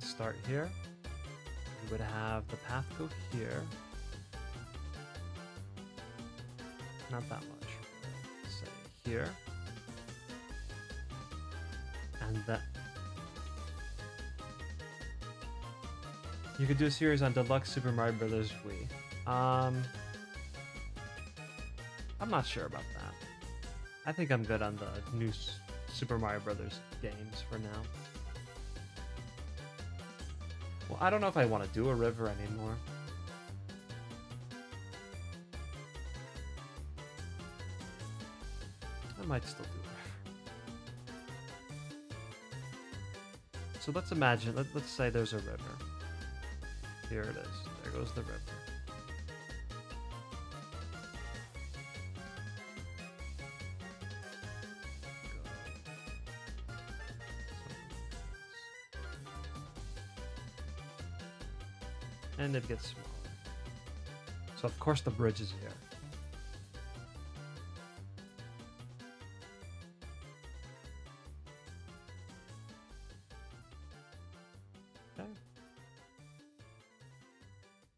Start here. We would have the path go here. Not that much. Say here. And that. You could do a series on Deluxe Super Mario Brothers Wii. I'm not sure about that. I think I'm good on the new Super Mario Brothers games for now. Well, I don't know if I want to do a river anymore. I might still do a river. So let's imagine, let's say there's a river. Here it is. There goes the river. And it gets smaller. So of course the bridge is here. Okay.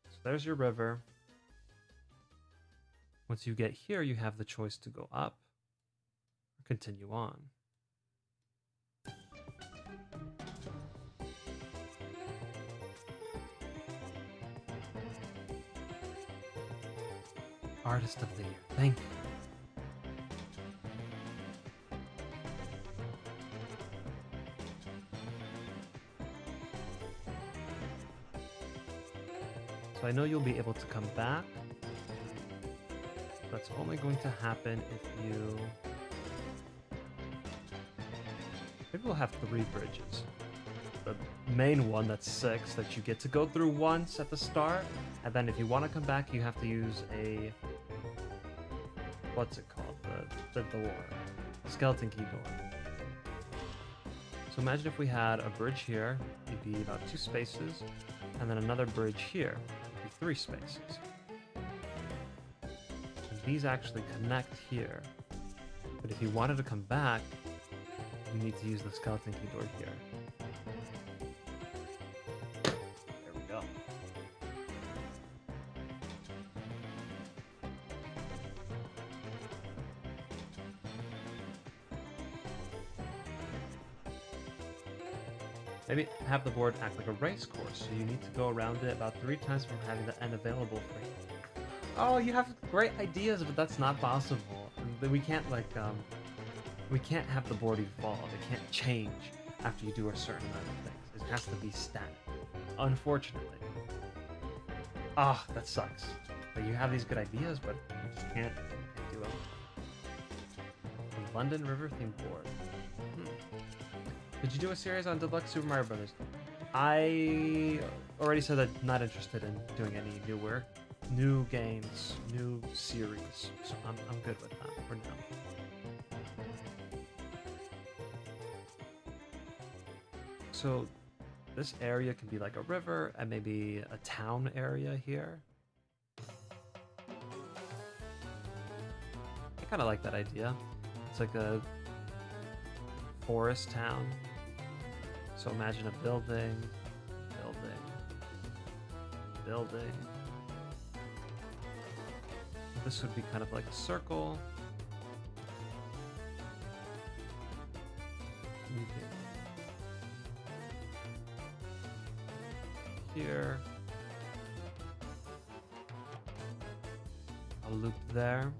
So there's your river. Once you get here, you have the choice to go up or continue on. Artist of the Year. Thank you. So I know you'll be able to come back. That's only going to happen if you... Maybe we'll have 3 bridges. The main one, that's 6, that you get to go through once at the start. And then if you want to come back, you have to use a... What's it called? The door. Skeleton key door. So imagine if we had a bridge here. It'd be about 2 spaces. And then another bridge here. It'd be 3 spaces. And these actually connect here. But if you wanted to come back, you need to use the skeleton key door here. There we go. Maybe have the board act like a race course, so you need to go around it about 3 times before having the end available for you. Oh, you have great ideas, but that's not possible. We can't we can't have the board evolve. It can't change after you do a certain amount of things. It has to be static. Unfortunately. Ah, that sucks. But you have these good ideas, but you just can't do them. The London River themed board. Did you do a series on Deluxe Super Mario Brothers? I already said that I'm not interested in doing any new games, new series. So I'm good with that for now. So this area can be like a river and maybe a town area here. I kind of like that idea. It's like a forest town. So imagine a building, building. This would be kind of like a circle. Here. a loop there.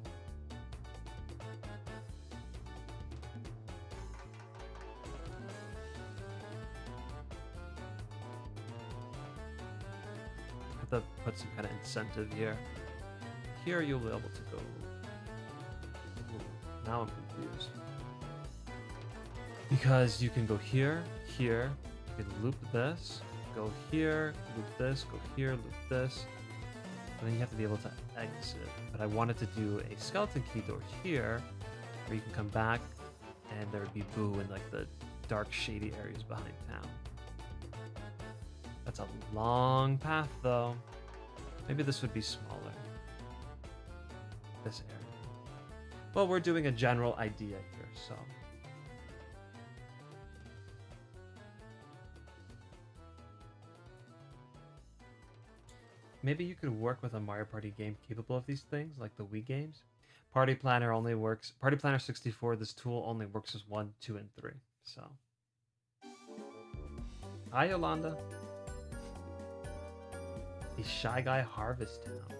Have to put some kind of incentive here. Here you'll be able to go. Ooh, now I'm confused. Because you can go here, here, you can loop this, go here, loop this, go here, loop this, and then you have to be able to exit. But I wanted to do a skeleton key door here, where you can come back, and there would be Boo in like the dark, shady areas behind town. That's a long path, though. Maybe this would be smaller. This area. Well, we're doing a general idea here, so. Maybe you could work with a Mario Party game capable of these things, like the Wii games. Party Planner only works. Party Planner 64. This tool only works as 1, 2, and 3. So. Hi, Yolanda. The Shy Guy Harvest Town.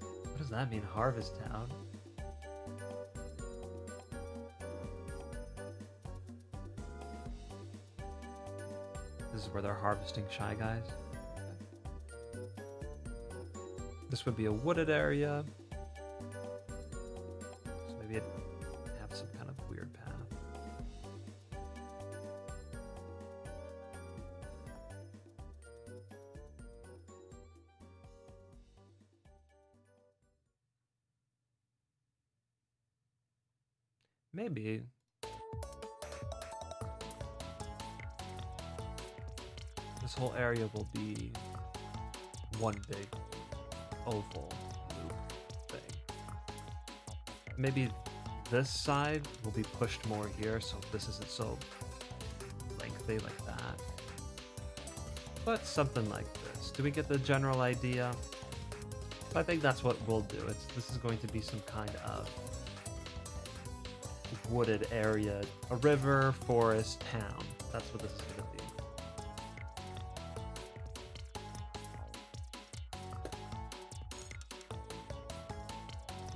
What does that mean, Harvest Town? This is where they're harvesting Shy Guys. This would be a wooded area. So maybe it'd have some kind of weird path. Maybe. This whole area will be one big oval loop thing. Maybe this side will be pushed more here, so this isn't so lengthy like that. But something like this. Do we get the general idea? I think that's what we'll do. This is going to be some kind of wooded area, a river, forest, town. That's what this is going to be.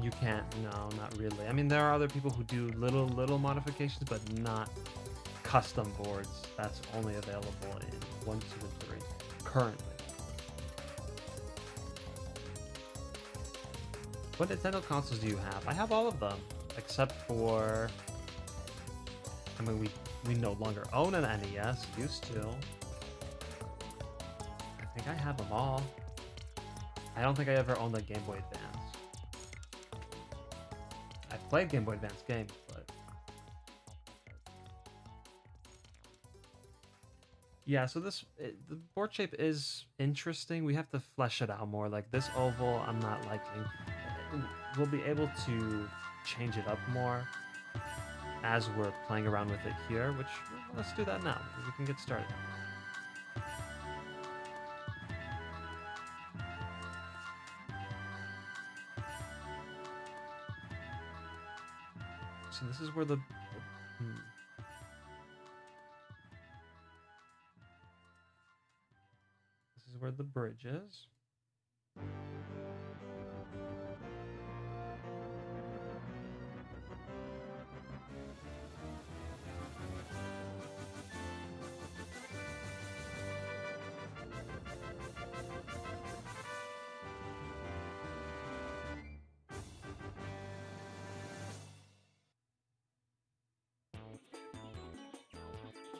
You can't, no, not really. I mean, there are other people who do little modifications, but not custom boards. That's only available in 1, 2, and 3 currently. What Nintendo consoles do you have? I have all of them, except for, I mean, we no longer own an NES, used to. I think I have them all. I don't think I ever owned a Game Boy Advance. I played Game Boy Advance games, but... Yeah, so the board shape is interesting. We have to flesh it out more. Like this oval, I'm not liking. We'll be able to change it up more as we're playing around with it here, which let's do that now. We can get started. So this is where the this is where the bridge is.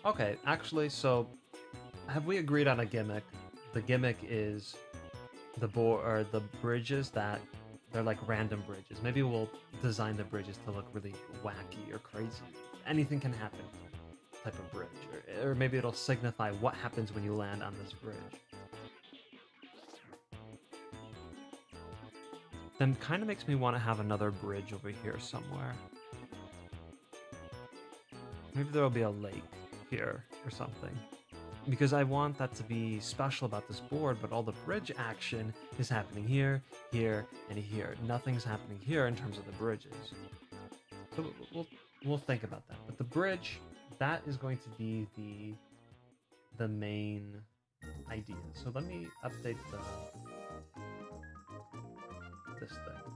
Okay, actually, so have we agreed on a gimmick? The gimmick is the bridges that they're like random bridges. Maybe we'll design the bridges to look really wacky or crazy. Anything can happen type of bridge. Or maybe it'll signify what happens when you land on this bridge. Then kind of makes me want to have another bridge over here somewhere. Maybe there'll be a lake here or something, because I want that to be special about this board, but all the bridge action is happening here, here, and here. Nothing's happening here in terms of the bridges. So we'll think about that. But the bridge, that is going to be the main idea. So let me update this thing.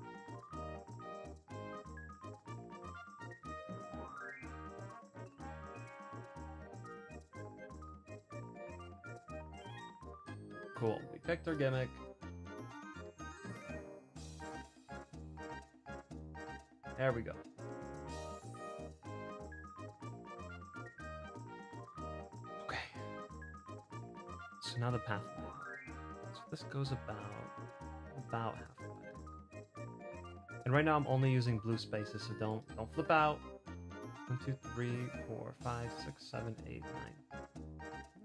Cool. We picked our gimmick. There we go. Okay. So now the pathway. So this goes about halfway. And right now I'm only using blue spaces, so don't flip out. 1, 2, 3, 4, 5, 6, 7, 8, 9.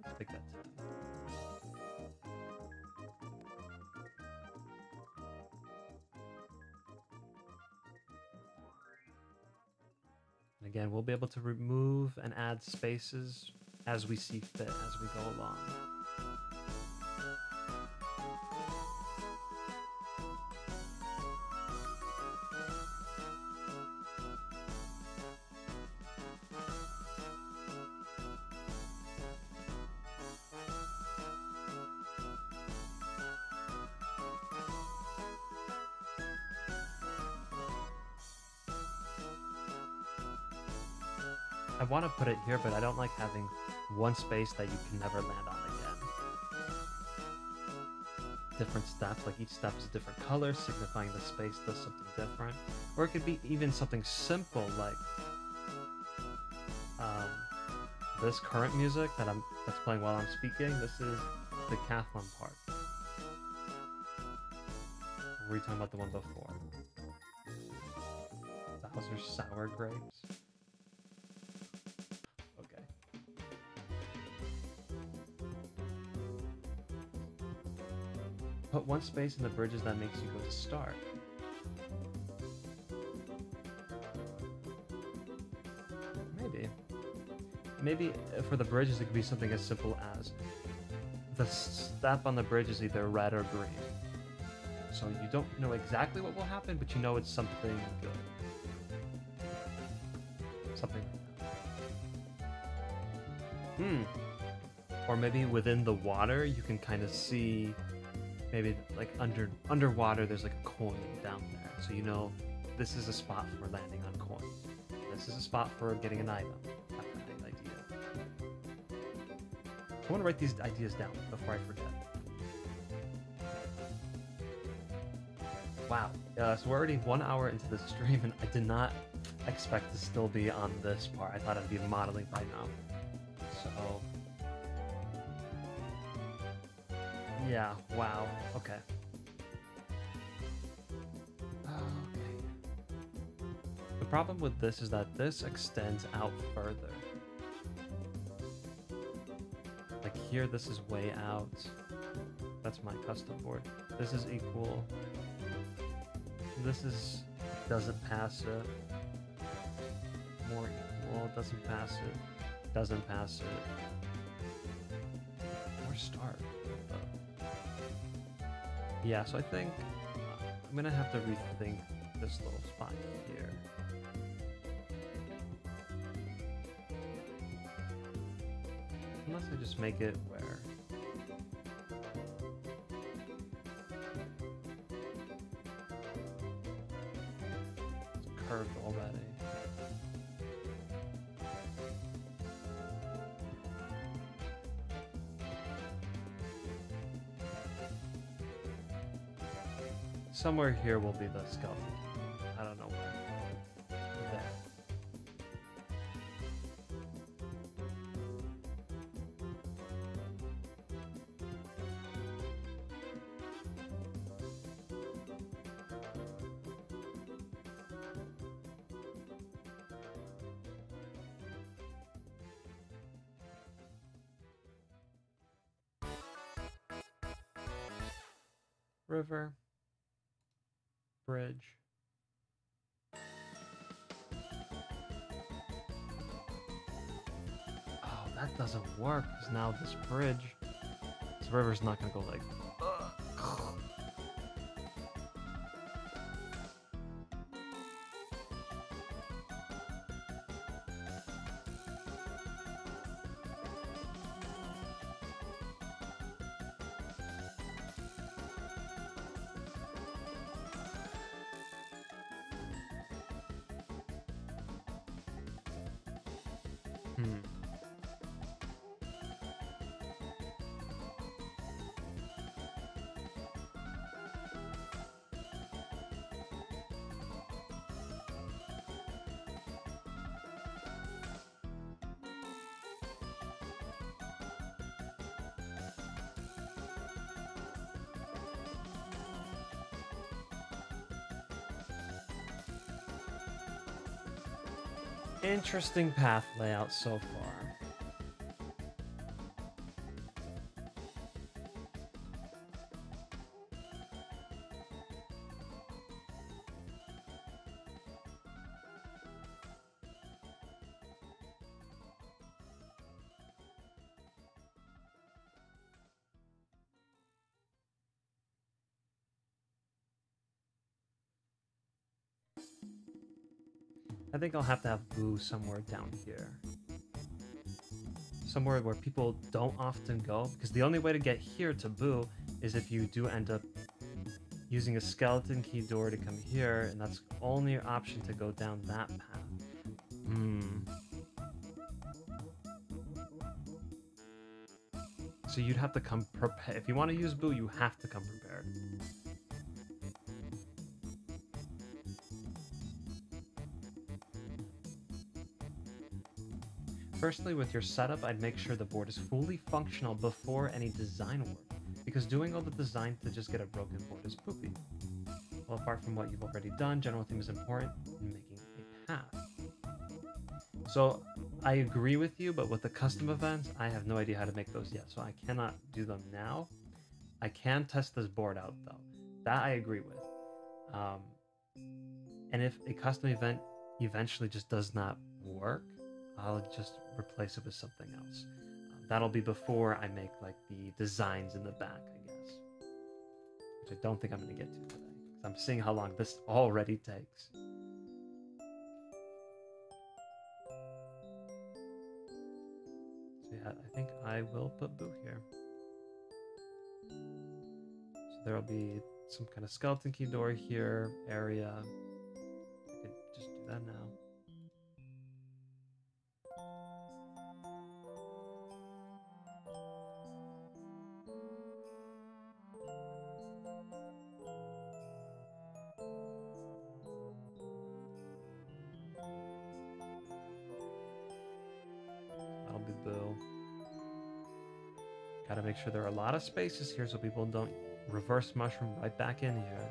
Let's make that 10. And again, we'll be able to remove and add spaces as we see fit as we go along. I want to put it here, but I don't like having one space that you can never land on again. Different steps, like each step is a different color, signifying the space does something different. Or it could be even something simple like this current music that's playing while I'm speaking. This is the Decathlon Park. Or were you talking about the one before? Bowser's Sour Grapes. Put one space in the bridges that makes you go to start. Maybe for the bridges it could be something as simple as the step on the bridge is either red or green. So you don't know exactly what will happen, but you know it's something good. Something like that. Or maybe within the water you can kind of see, maybe like underwater there's like a coin down there, so you know this is a spot for landing on coins. This is a spot for getting an item. That kind of idea. I want to write these ideas down before I forget. Wow. So we're already 1 hour into the stream, and I did not expect to still be on this part. I thought I'd be modeling by now. So yeah, wow. Okay. Okay. The problem with this is that this extends out further. Like here, this is way out. That's my custom board. This is equal. This is doesn't pass it. More equal, doesn't pass it. Doesn't pass it. Or start. Yeah, so I think I'm gonna have to rethink this little spot here. Unless I just make it where it's curved already. Somewhere here will be the skeleton. I don't know where. There. River. Bridge. Oh, that doesn't work, because now this bridge, this river's not gonna go like, Interesting path layout so far. I think I'll have to have Boo somewhere down here. Somewhere where people don't often go, because the only way to get here to Boo is if you do end up using a skeleton key door to come here, and that's only your option to go down that path. So you'd have to come prepared. If you want to use Boo, you have to come prepared. Firstly, with your setup, I'd make sure the board is fully functional before any design work, because doing all the design to just get a broken board is poopy. Well, apart from what you've already done, general theme is important in making a path. So I agree with you, but with the custom events, I have no idea how to make those yet, so I cannot do them now. I can test this board out, though. That I agree with. And if a custom event eventually just does not work, I'll just replace it with something else. That'll be before I make like the designs in the back, I guess. Which I don't think I'm going to get to today, because I'm seeing how long this already takes. So yeah, I think I will put Boo here. So there'll be some kind of skeleton key door here, area. I could just do that now. That'll be Boo. Gotta make sure there are a lot of spaces here so people don't reverse mushroom right back in here.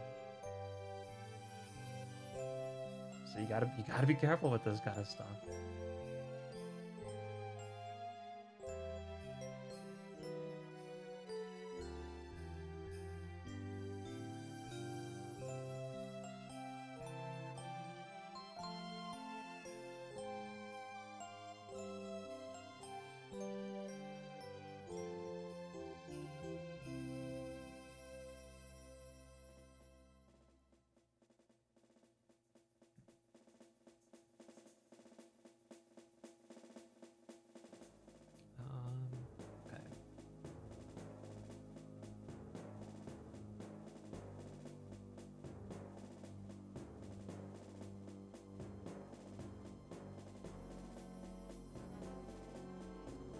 So you gotta be careful with this kind of stuff. Okay.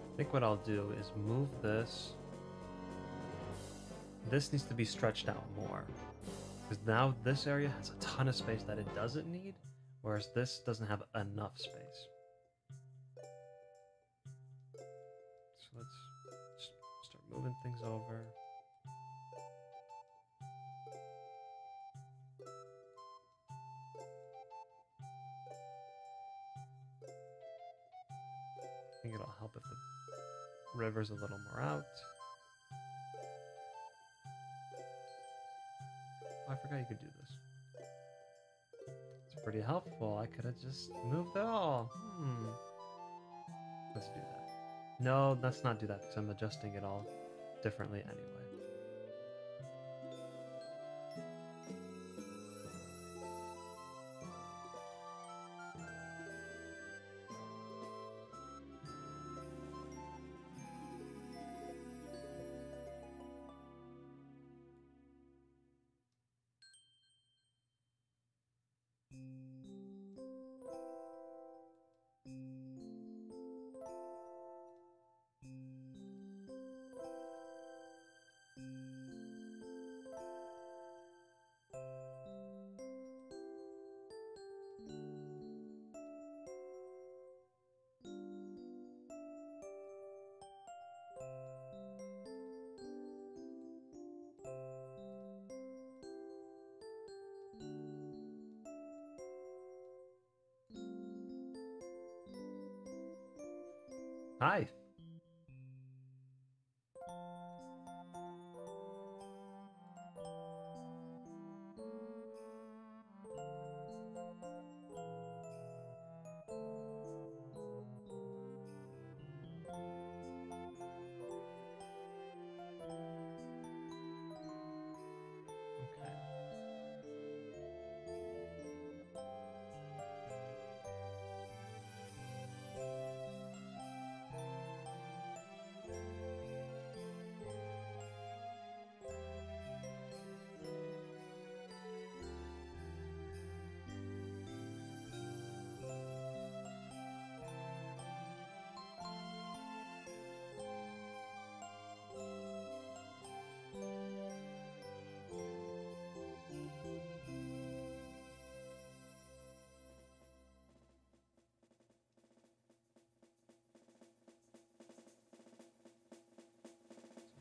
I think what I'll do is move this. This needs to be stretched out more, because now this area has a ton of space that it doesn't need, whereas this doesn't have enough space. So let's start moving things over. I think it'll help if the river's a little more out. Oh, I forgot you could do this. It's pretty helpful. I could have just moved it all. Let's do that. No, let's not do that, because I'm adjusting it all differently anyway. Hi.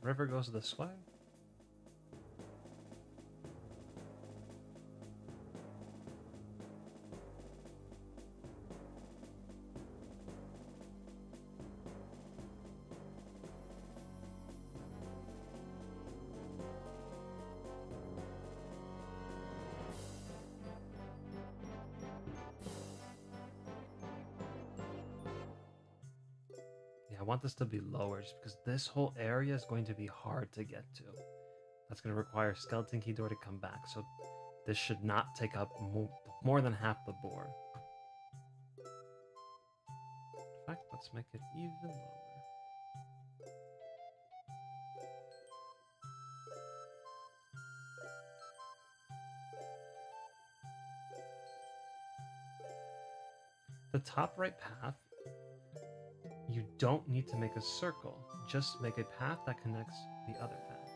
River goes this way. Yeah, I want this to be lower just because this whole area is going to be hard to get to. That's going to require Skeleton Key Door to come back, so this should not take up more than half the board. In fact, let's make it even lower. The top right path, you don't need to make a circle. Just make a path that connects the other path.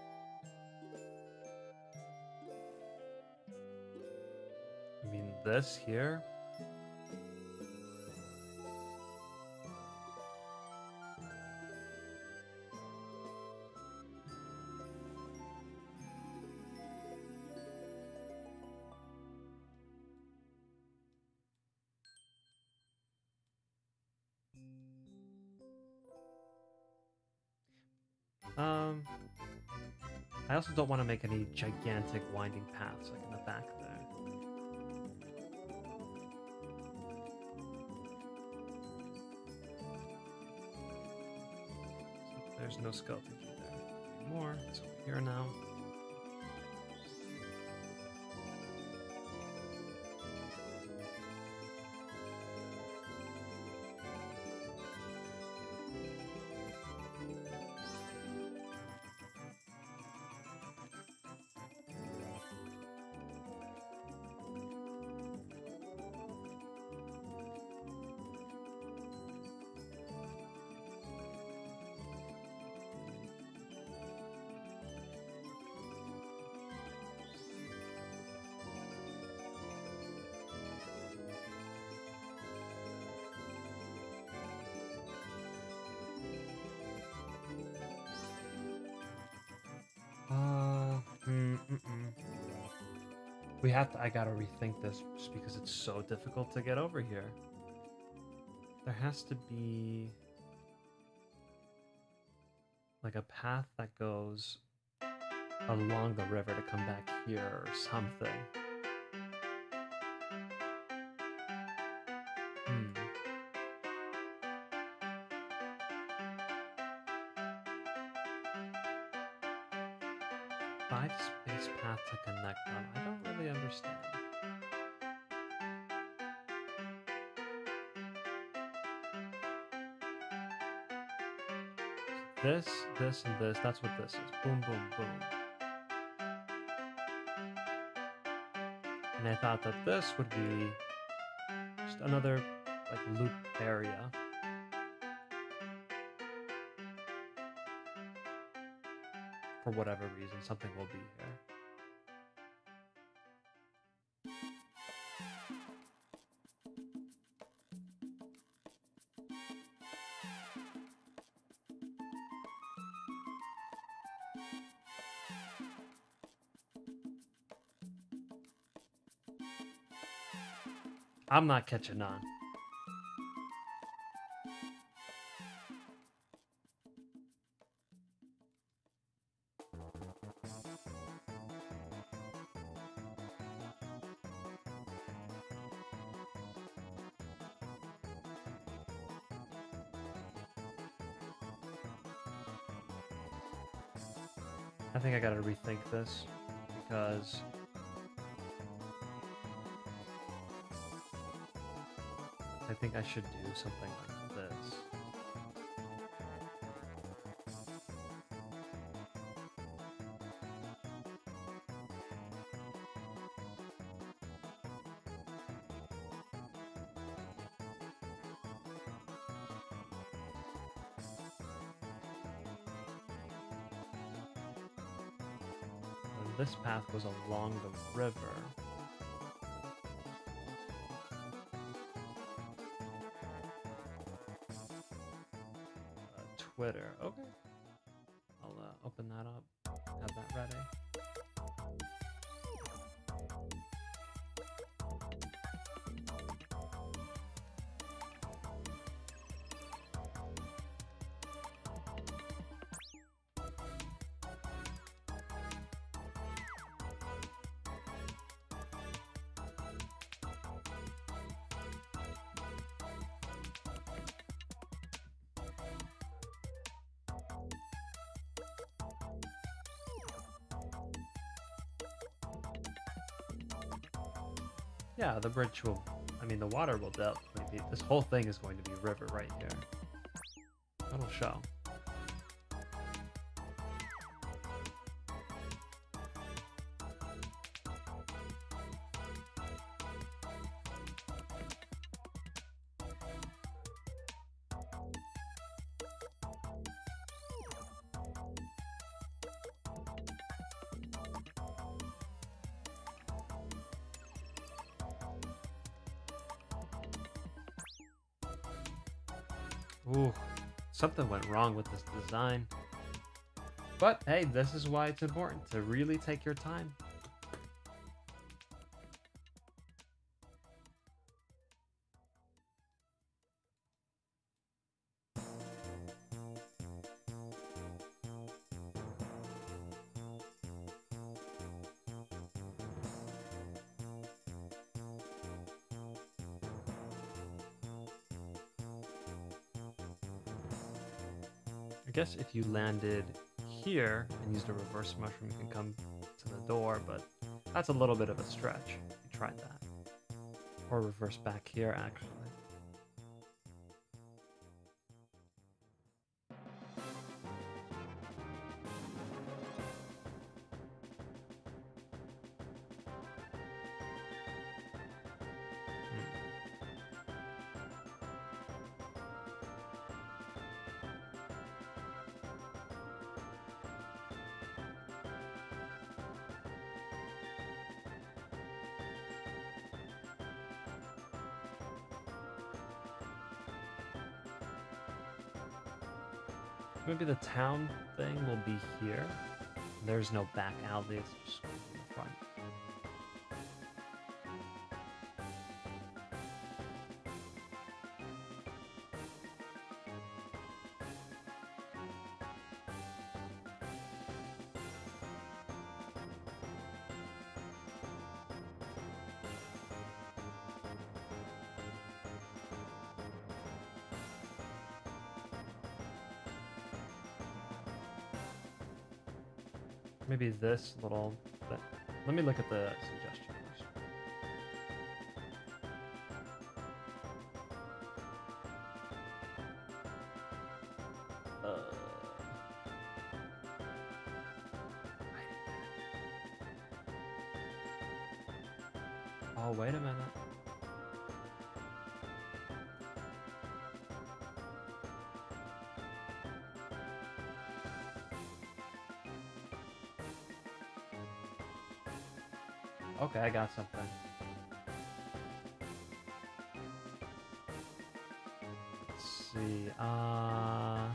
I mean, this here. I also don't want to make any gigantic winding paths like in the back there. So there's no skeleton key there anymore. It's over here now. I gotta rethink this just because it's so difficult to get over here. There has to be like a path that goes along the river to come back here or something. Five space path to connect them. I don't really understand. This, this, and this. That's what this is. Boom, boom, boom. And I thought that this would be just another like loop area. For whatever reason, something will be here. I'm not catching on. I think I gotta rethink this because I think I should do something like this. And this path goes along the river. Twitter. Okay. I'll open that up. Have that ready. Yeah, the bridge will, I mean, the water will definitely be, this whole thing is going to be river right here. That'll show. Ooh, something went wrong with this design. But hey, this is why it's important to really take your time. I guess if you landed here and used a reverse mushroom, you can come to the door, but that's a little bit of a stretch. You tried that. Or reverse back here, actually. Maybe the town thing will be here. There's no back alley, it's just going to be in the front. Maybe this little thing. Let me look at the suggestion first. Oh, wait a minute. Okay, I got something. Let's see. Oh.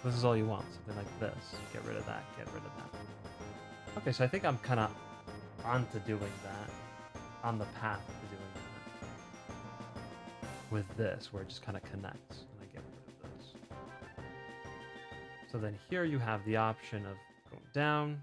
This is all you want. Something like this. Get rid of that. Get rid of that. Okay, so I think I'm kind of onto doing that. On the path to doing that. With this, where it just kind of connects. And I get rid of this. So then here you have the option of going down.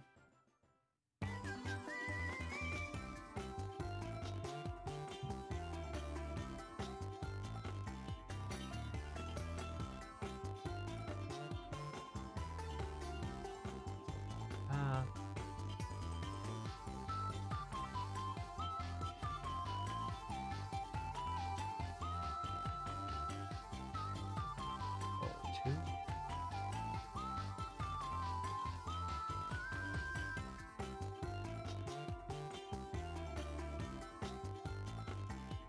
2.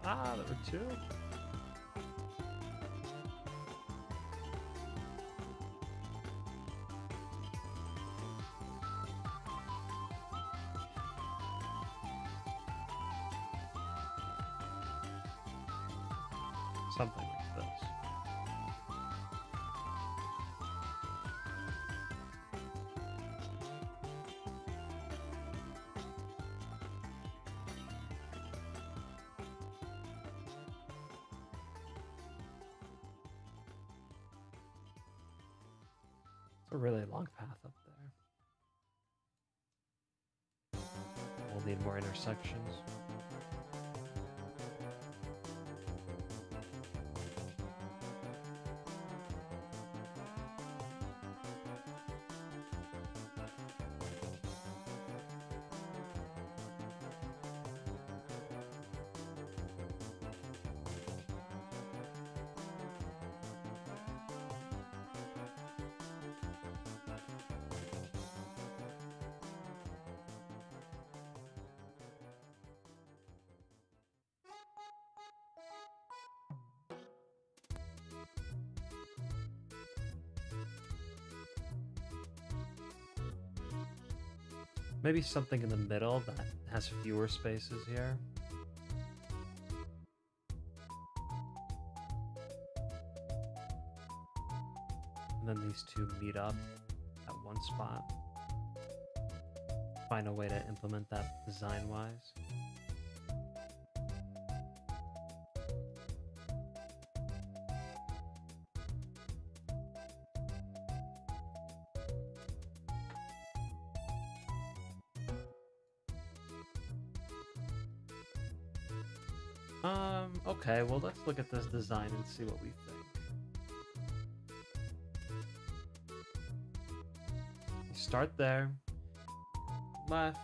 Ah, there were 2. Something like this. It's a really long path up there. We'll need more intersections. Maybe something in the middle that has fewer spaces here. And then these two meet up at one spot. Find a way to implement that design-wise. Okay, well, let's look at this design and see what we think. You start there, left,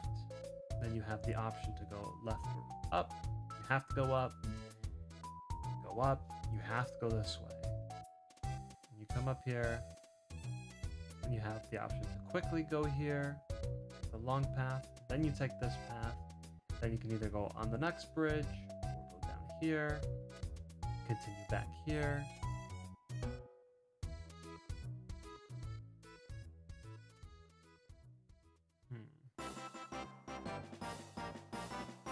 then you have the option to go left or up. You have to go up, you have to go this way. And you come up here, and you have the option to quickly go here, the long path, then you take this path, then you can either go on the next bridge, here, continue back here.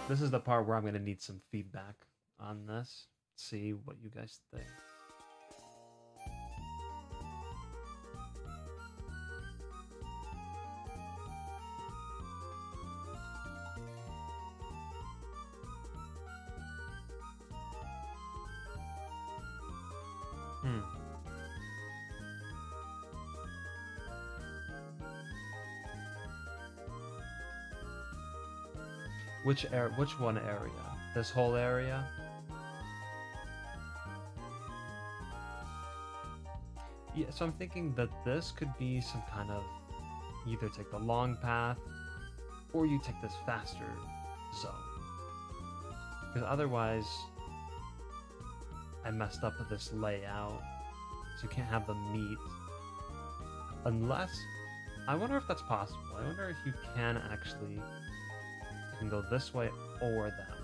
This is the part where I'm going to need some feedback on this. See what you guys think. Which one area? This whole area? Yeah, so I'm thinking that this could be some kind of, either take the long path or you take this faster zone. Because otherwise I messed up with this layout, so you can't have them meet. Unless, I wonder if that's possible. I wonder if you can actually, you can go this way or that way.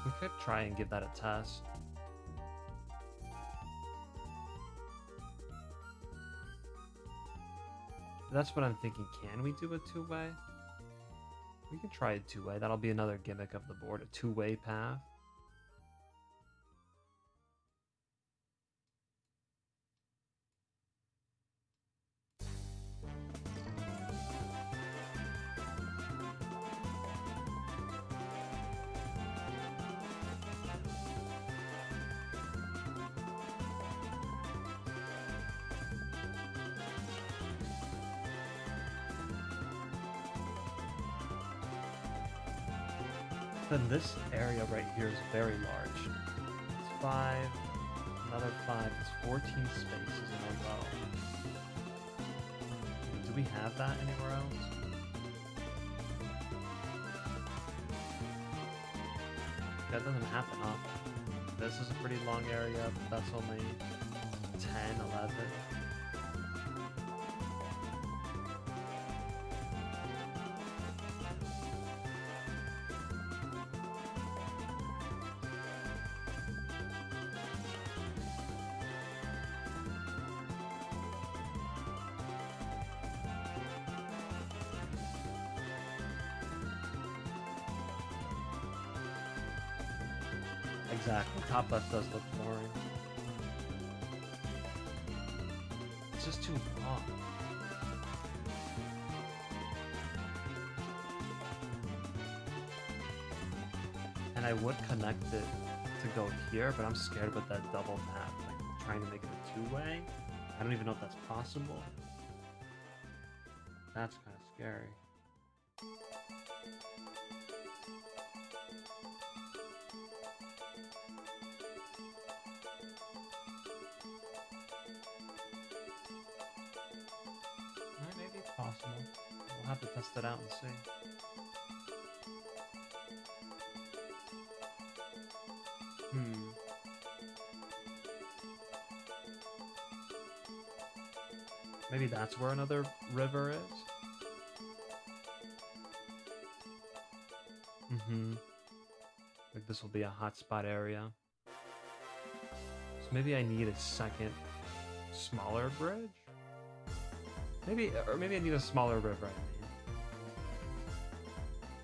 We could try and give that a test. That's what I'm thinking. Can we do a two-way? We can try a two-way. That'll be another gimmick of the board, a two-way path. Then this area right here is very large. It's 5, another 5, it's 14 spaces in a row. Do we have that anywhere else? that doesn't happen often. This is a pretty long area, but that's only 10, 11. Exactly. Top left does look boring. It's just too long. And I would connect it to go here, but I'm scared with that double path, like trying to make it a two-way. I don't even know if that's possible. That's kind of scary. Maybe it's possible. We'll have to test it out and see. Maybe that's where another river is? Like this will be a hotspot area. So maybe I need a second smaller bridge? Maybe I need a smaller river, I mean.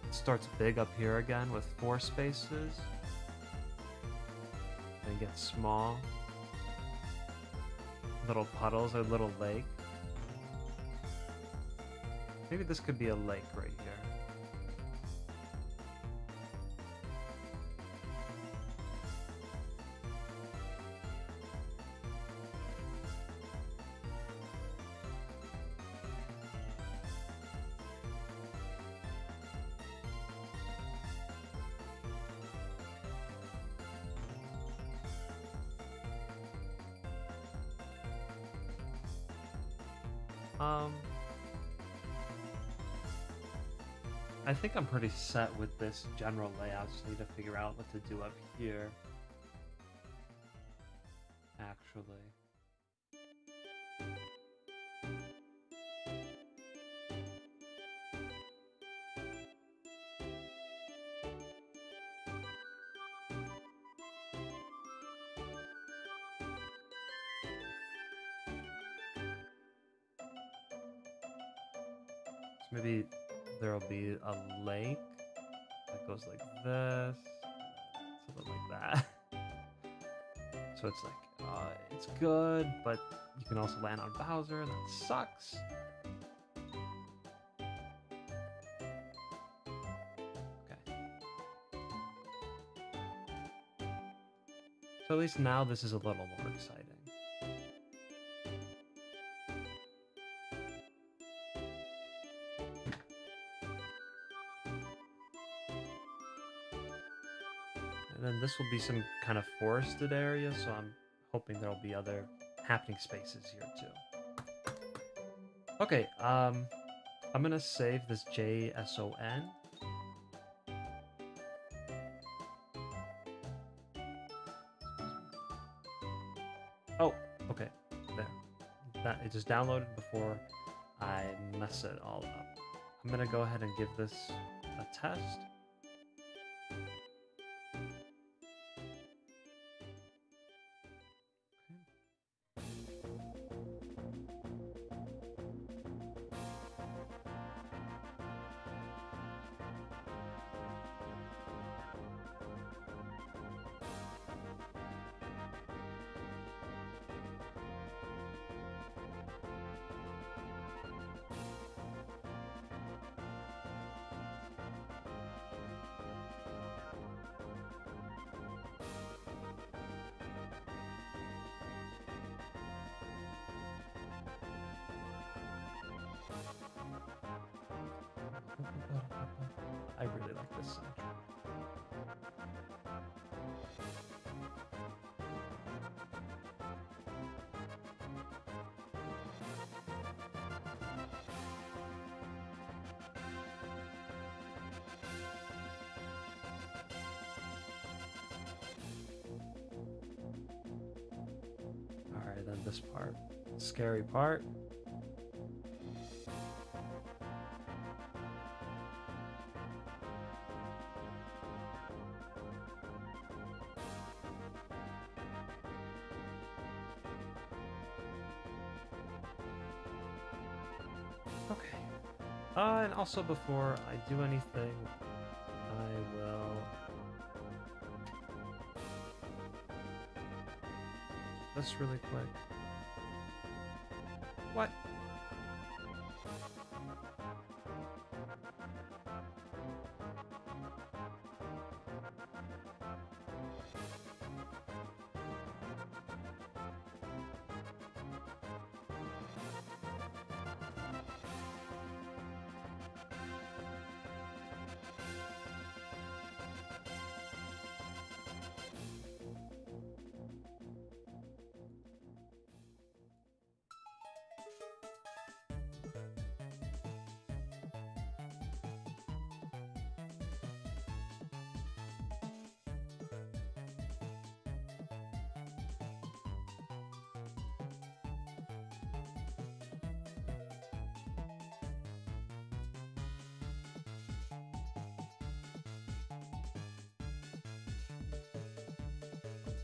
It starts big up here again with 4 spaces. Then gets small. Little puddles, a little lake. Maybe this could be a lake right here. I think I'm pretty set with this general layout. Just need to figure out what to do up here. Actually. So maybe there'll be a lake that goes like this, something like that. So it's like, it's good, but you can also land on Bowser, and that sucks. Okay. So at least now this is a little more exciting. And then this will be some kind of forested area, so I'm hoping there'll be other happening spaces here too. Okay, I'm gonna save this JSON. Oh, okay, there. That it just downloaded before I mess it all up. I'm gonna go ahead and give this a test. this part. Scary part. Okay. And also before I do anything, I will this really quick. What?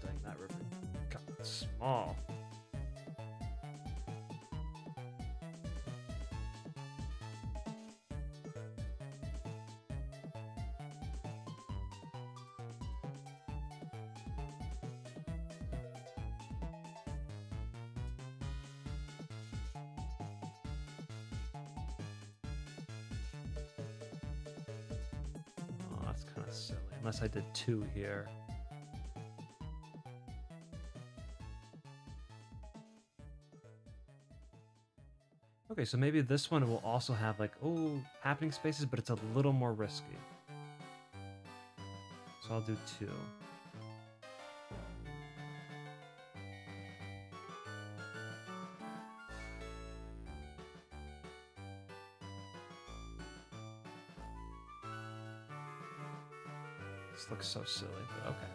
Dang, that river got small. Oh, that's kind of silly. Unless I did 2 here. Okay, so maybe this one will also have like, oh, happening spaces, but it's a little more risky. So I'll do 2. This looks so silly, but okay.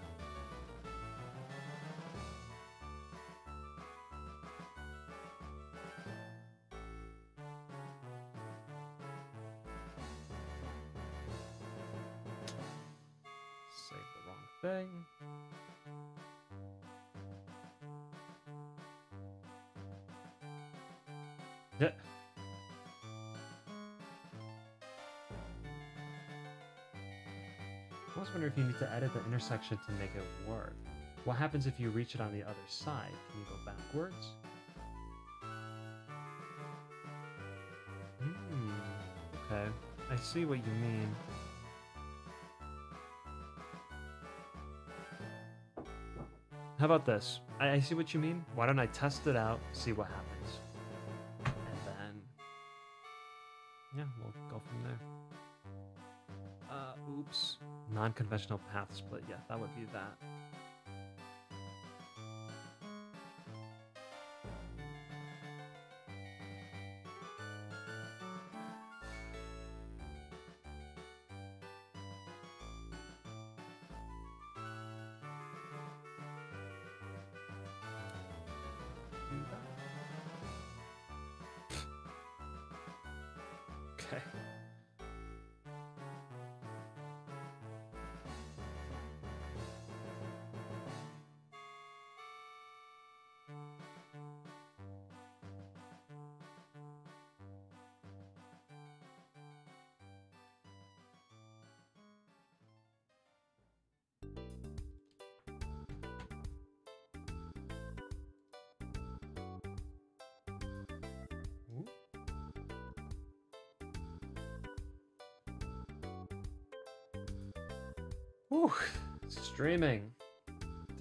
Save the wrong thing. Yeah. I was wondering if you need to edit the intersection to make it work. What happens if you reach it on the other side? Can you go backwards? Okay. I see what you mean. How about this? I see what you mean. Why don't I test it out, see what happens? And then... yeah, we'll go from there. Oops. Non-conventional path split. Yeah, that would be that. Do that. Okay. Whew, streaming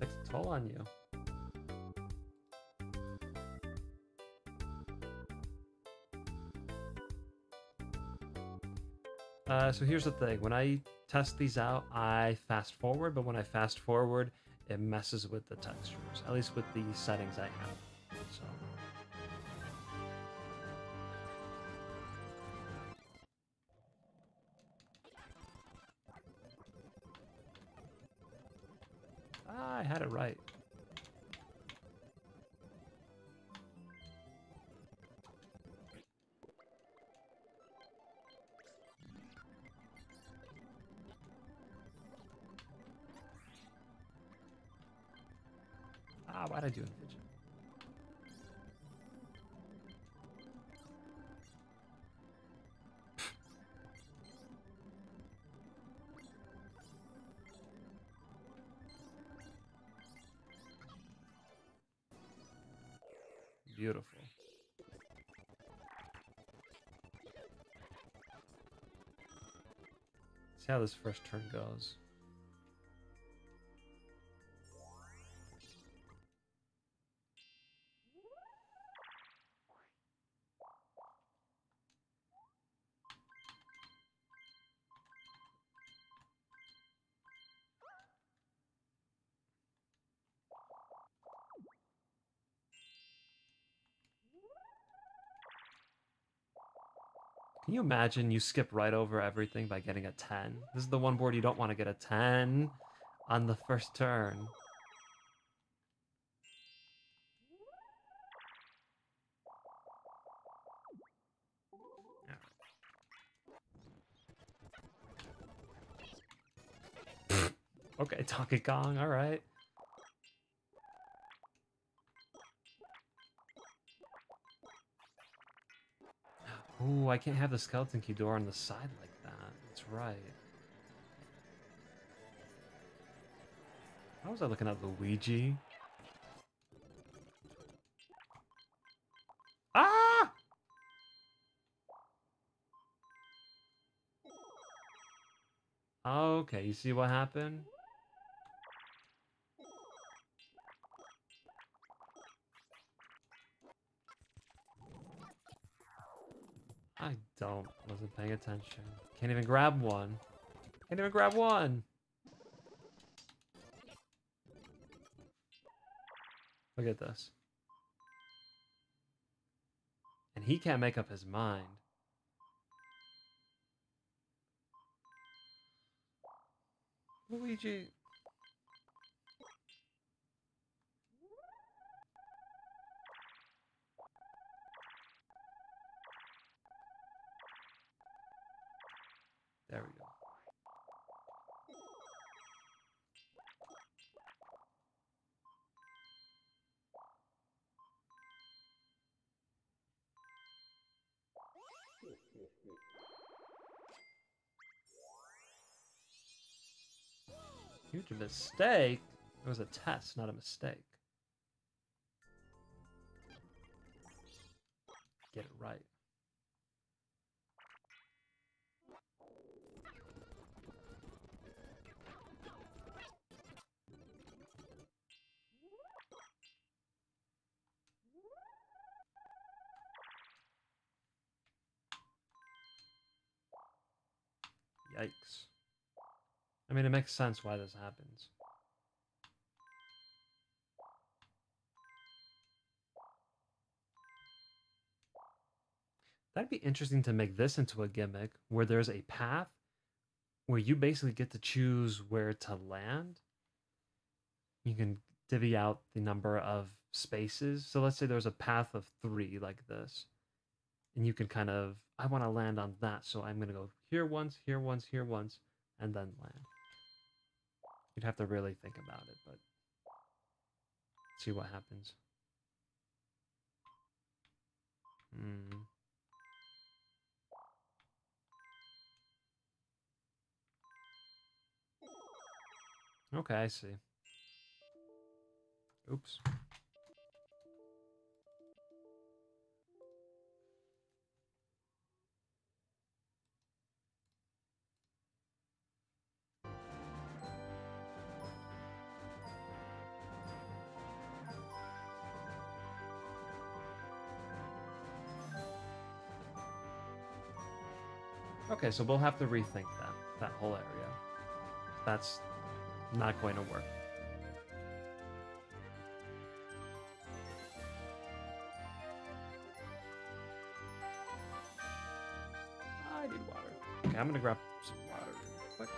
takes a toll on you. So here's the thing. When I test these out, I fast forward, but when I fast forward, it messes with the textures, at least with the settings I have. So. I had it right. How'd I do in fidget? Beautiful. See how this first turn goes. Can you imagine you skip right over everything by getting a 10? This is the one board you don't want to get a 10 on the first turn. Okay, Donkey Kong, alright. Ooh, I can't have the skeleton key door on the side like that. That's right. How was I looking at Luigi? Ah! Okay, you see what happened? Wasn't paying attention. Can't even grab one. Can't even grab one! Look at this. And he can't make up his mind. Luigi. There we go. Huge mistake? It was a test, not a mistake. Get it right. Yikes. I mean, it makes sense why this happens. That'd be interesting to make this into a gimmick where there's a path where you basically get to choose where to land. You can divvy out the number of spaces. So let's say there's a path of 3 like this. And you can kind of, I want to land on that, so I'm going to go here once, here once, here once, and then land. You'd have to really think about it, but see what happens. Okay, I see. Oops. Okay, so we'll have to rethink that whole area. That's not going to work. I need water. Okay, I'm gonna grab some water real quick.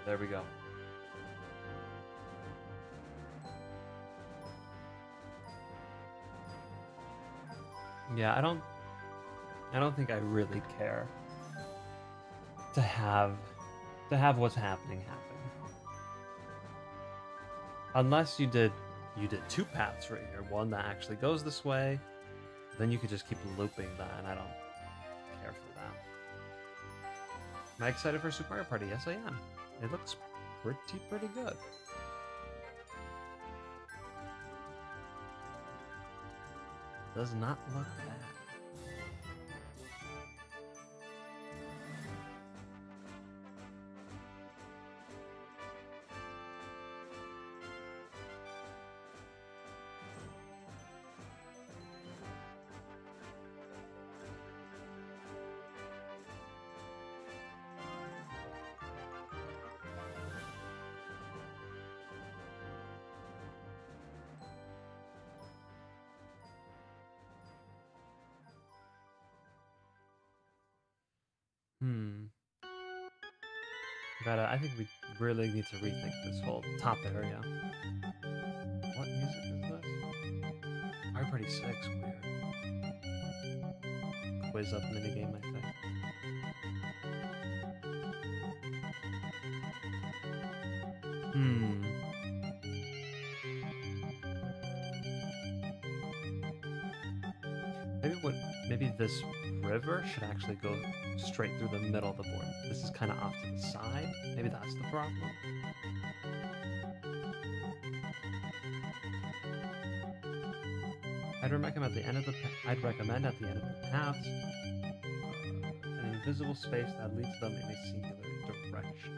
There we go. Yeah, I don't think I really care to have what's happening happen. Unless you did two paths right here. One that actually goes this way, then you could just keep looping that, and I don't care for that. Am I excited for Super Mario Party? Yes, I am. It looks pretty good. Does not look bad. I think we really need to rethink this whole top area. What music is this? Mario Party 6, weird. Quiz up minigame, I think. Maybe this river should actually go straight through the middle of the board. This is kind of off to the side. Maybe that's the problem. I'd recommend at the end of the paths an invisible space that leads them in a singular direction.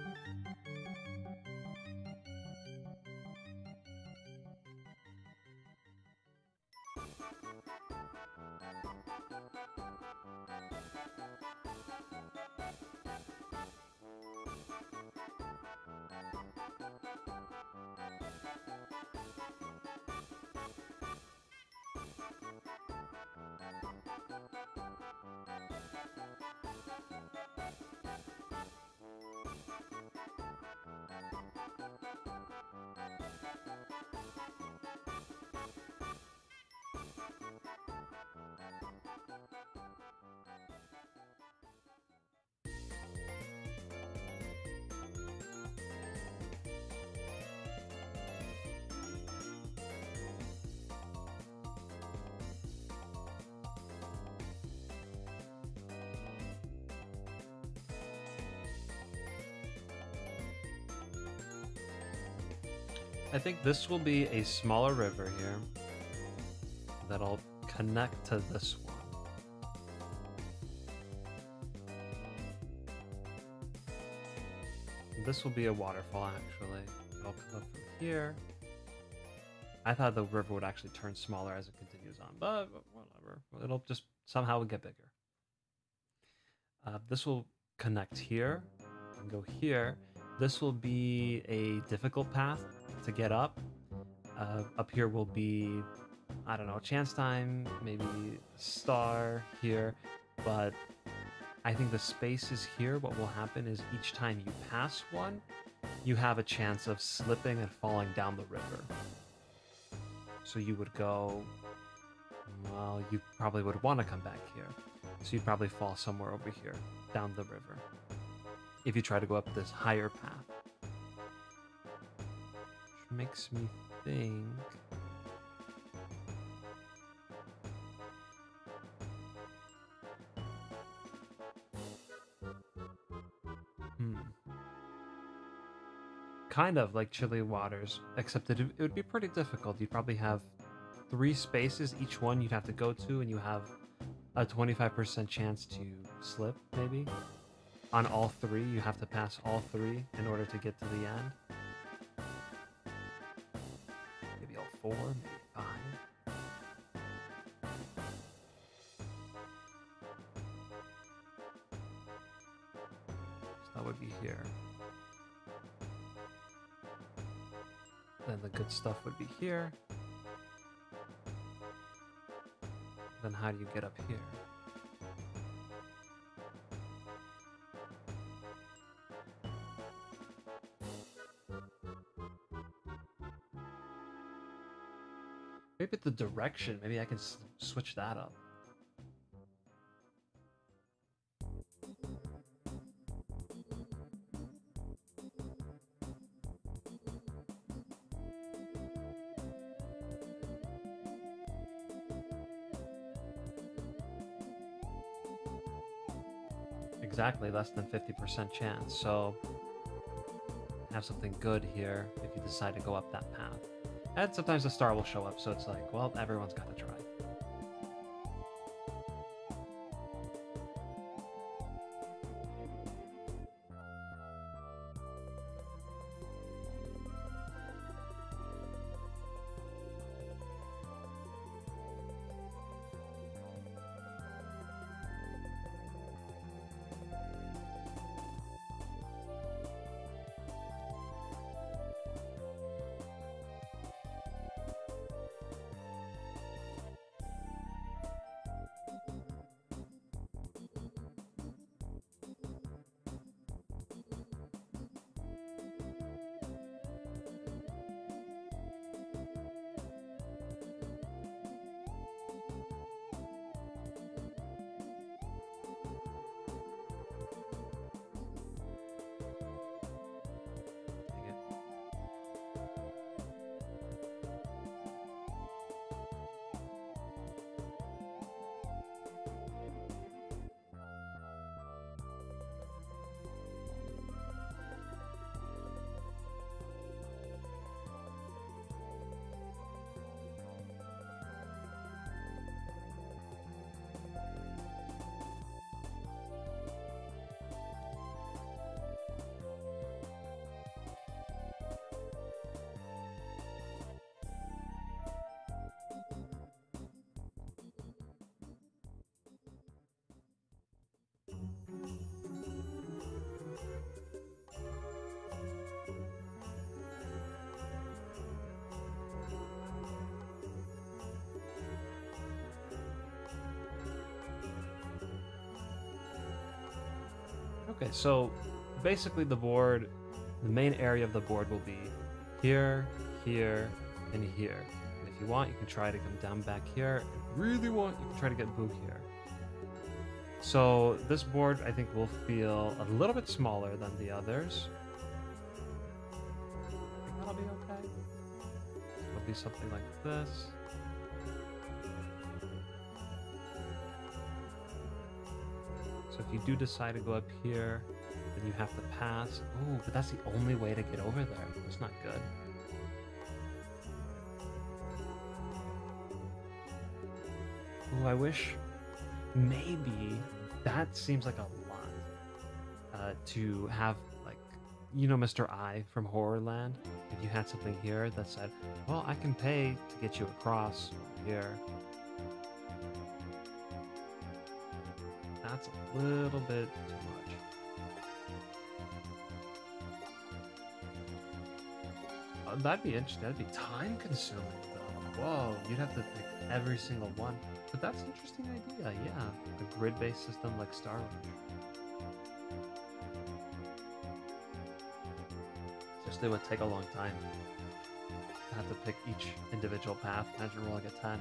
I think this will be a smaller river here that'll connect to this one. This will be a waterfall, actually. It'll come up from here. I thought the river would actually turn smaller as it continues on, but whatever. It'll just somehow get bigger. This will connect here and go here. This will be a difficult path to get up. Up here will be, I don't know, chance time, maybe star here, but I think the spaces here, what will happen is each time you pass one, you have a chance of slipping and falling down the river. So you would go, well, you probably would want to come back here. So you'd probably fall somewhere over here, down the river, if you try to go up this higher path. Which makes me think... Kind of like Chilly Waters, except that it would be pretty difficult. You'd probably have 3 spaces, each one you'd have to go to, and you have a 25% chance to slip, maybe. On all 3, you have to pass all 3 in order to get to the end. Maybe all 4, maybe 5. So that would be here. Then the good stuff would be here. Then how do you get up here? Maybe the direction. Maybe I can switch that up. Exactly, less than 50% chance. So have something good here if you decide to go up that path. And sometimes the star will show up, so it's like, well, everyone's got to try. Okay, so basically the board, the main area of the board will be here, here, and here. And if you want, you can try to come down back here. If you really want, you can try to get Boo here. So this board, I think, will feel a little bit smaller than the others. I think that'll be okay. It'll be something like this. So if you do decide to go up here, then you have to pass. Oh, but that's the only way to get over there. That's not good. Oh, I wish maybe that seems like a lot to have, like, you know, Mr. I from Horrorland. If you had something here that said, well, I can pay to get you across here. That's a little bit too much. That'd be interesting. That'd be time consuming though. Whoa, you'd have to pick every single one. But that's an interesting idea, yeah. A grid-based system like Star Wars. Just it would take a long time. I have to pick each individual path. Imagine rolling a 10.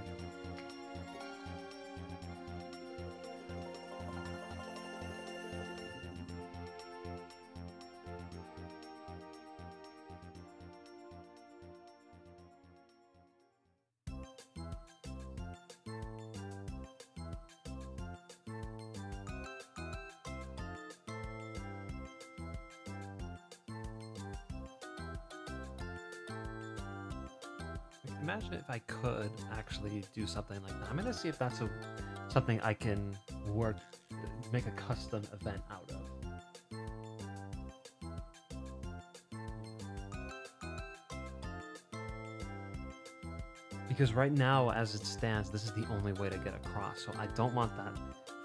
Imagine if I could actually do something like that. I'm gonna see if that's something I can make a custom event out of. Because right now, as it stands, this is the only way to get across. So I don't want that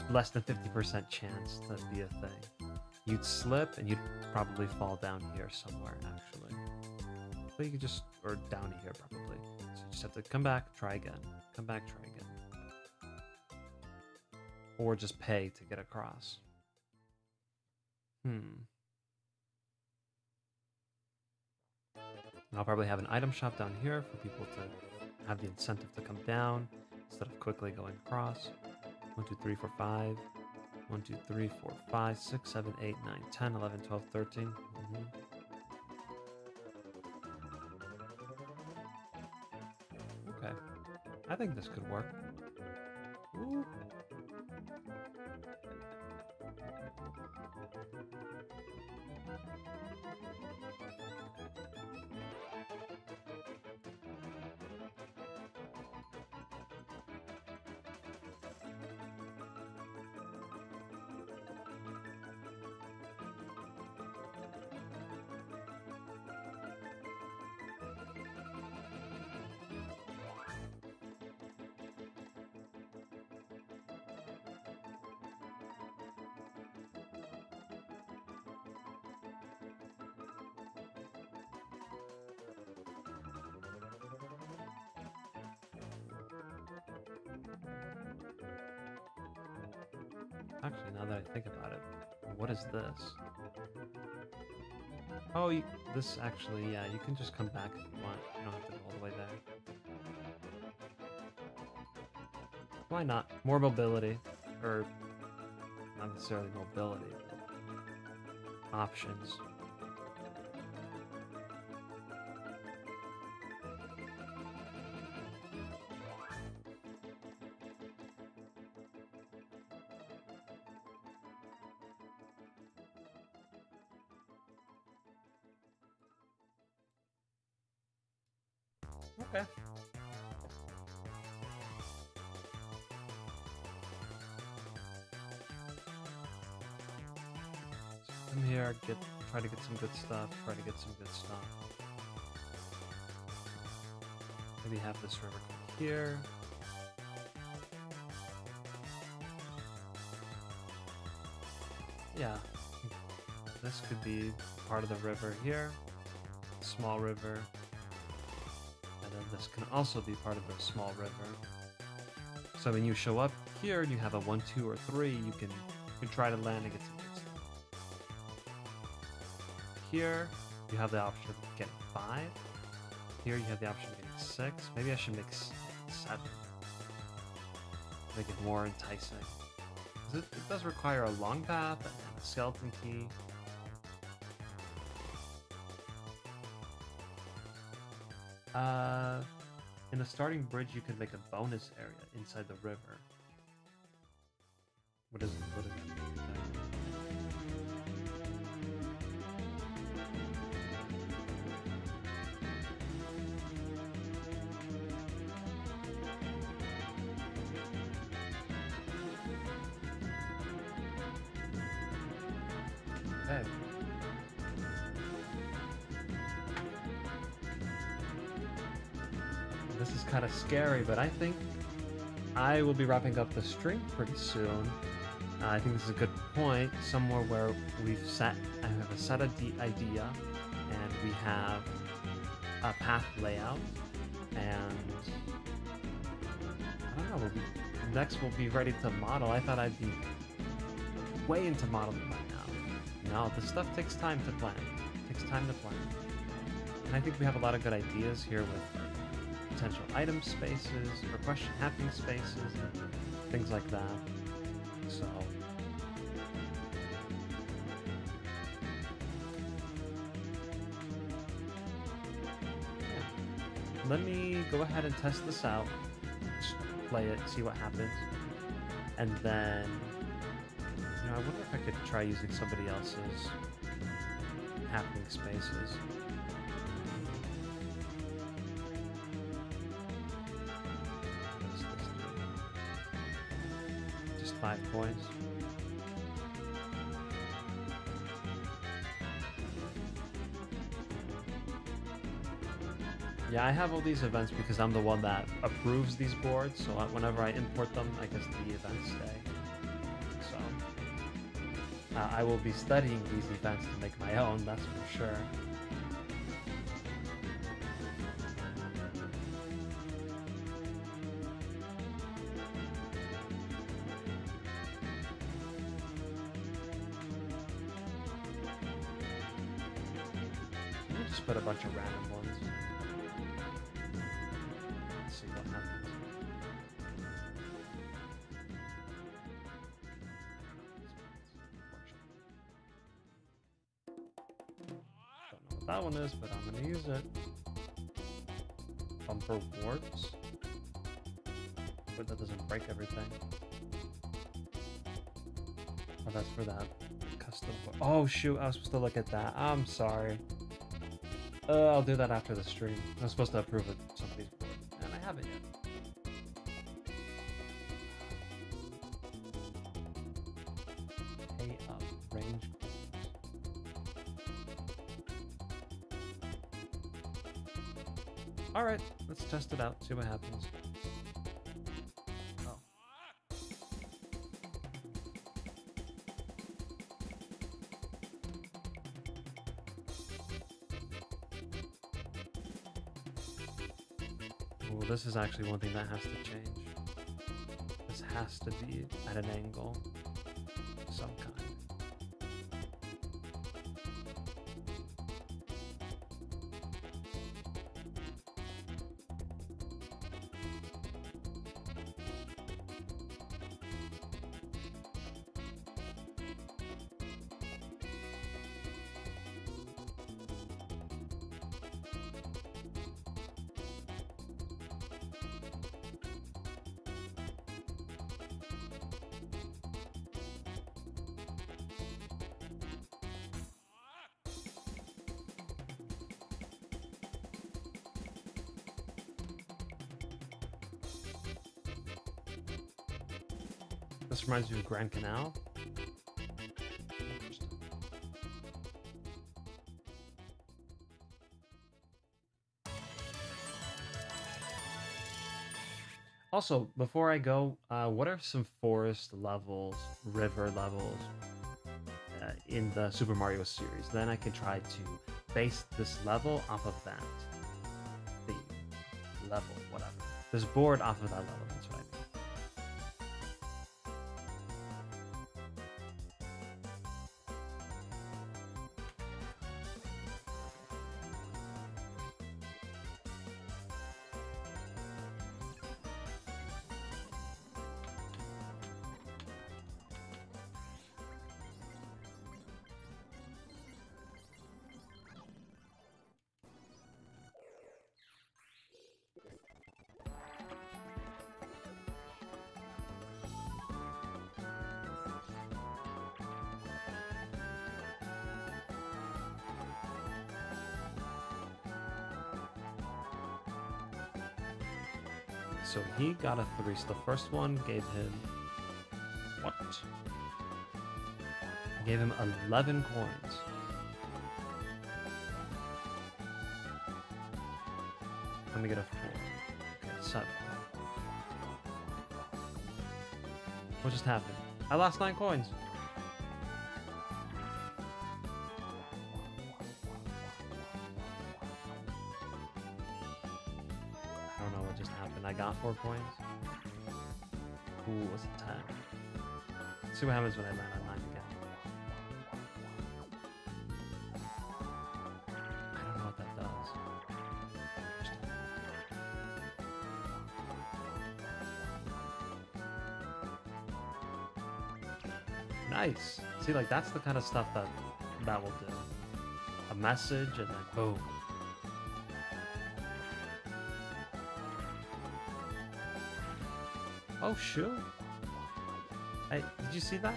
less than 50% chance to be a thing. You'd slip and you'd probably fall down here somewhere, actually. But you could just, or down here probably. So you just have to come back, try again. Come back, try again. Or just pay to get across. And I'll probably have an item shop down here for people to have the incentive to come down instead of quickly going across. 1, 2, 3, 4, 5. 1, 2, 3, 4, 5, 6, 7, 8, 9, 10, 11, 12, 13. Okay. I think this could work. Ooh. Actually, now that I think about it, what is this? Oh, this actually, yeah, you can just come back if you want. You don't have to go all the way there. Why not? More mobility. Or, not necessarily mobility, but options. Okay. So come here, try to get some good stuff, Maybe have this river come here. Yeah, this could be part of the river here, small river. This can also be part of a small river. So when you show up here and you have a 1, 2, or 3, you can try to land and get some good stuff. Here, you have the option of getting 5. Here, you have the option of getting 6. Maybe I should make 7. Make it more enticing. It does require a long path and a skeleton key. In the starting bridge, you could make a bonus area inside the river. What is that? Okay. This is kind of scary, but I think I will be wrapping up the stream pretty soon. I think this is a good point, somewhere where I have a set idea, and we have a path layout, and I don't know, next we'll be ready to model. I thought I'd be way into modeling by now. No, this stuff takes time to plan. And I think we have a lot of good ideas here with potential item spaces, or question happening spaces, and things like that. So yeah. Let me go ahead and test this out. Just play it, see what happens. And then, I wonder if I could try using somebody else's happening spaces. Just 5 points. Yeah, I have all these events because I'm the one that approves these boards, so whenever I import them, I guess the events stay. So, I will be studying these events to make my own, that's for sure. Let me just put a bunch of random ones. what that one is, but I'm gonna use it. Bumper warps. But that doesn't break everything. Oh, that's for that custom. Oh shoot, I was supposed to look at that. I'm sorry. I'll do that after the stream. I was supposed to approve of somebody's board, and I haven't yet. Pay up range coins. All right, let's test it out. See what happens. Oh. Well, this is actually one thing that has to change. This has to be at an angle of some kind. This reminds me of Grand Canal. Also, before I go, what are some forest levels, river levels in the Super Mario series? Then I can try to base this level off of that. The level, whatever. This board off of that level, that's what I mean. So he got a 3. So the first one gave him... What? Gave him 11 coins. Let me get a 4. Okay, 7. What just happened? I lost 9 coins. I don't know what just happened. I got 4 coins. Ooh, what's a 10? Let's see what happens when I land on 9 again. I don't know what that does. Nice. See, like, that's the kind of stuff that will do. A message and then boom. Oh, shoot. Hey, did you see that?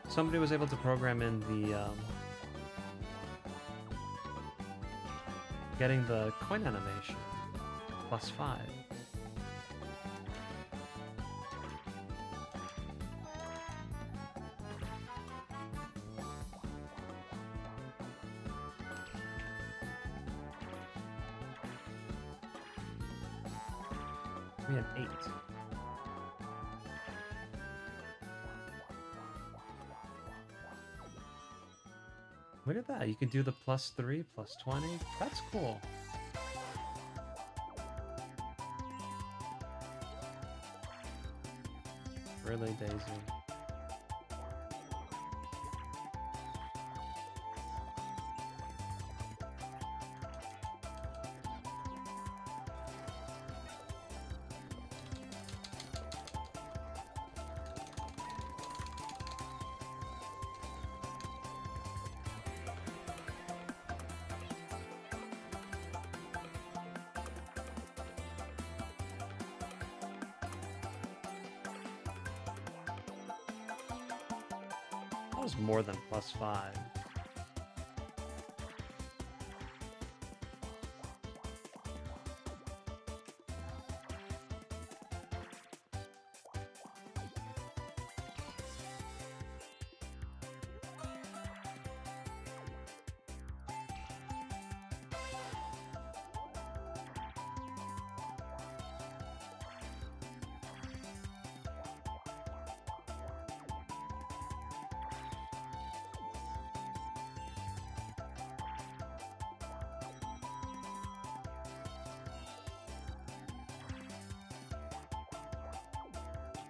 Somebody was able to program in the, getting the coin animation. +5. We had 8. Look at that. You can do the +3, +20. That's cool. Really, Daisy? was more than +5.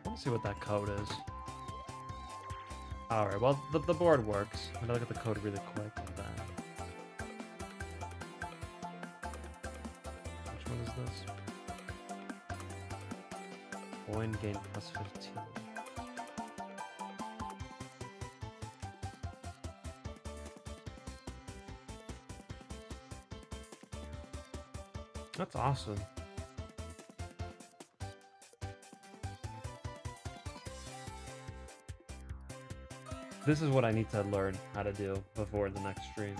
Let's see what that code is. Alright, well, the board works. I'm gonna look at the code really quick. Which one is this? Coin gain +15. That's awesome. This is what I need to learn how to do before the next stream.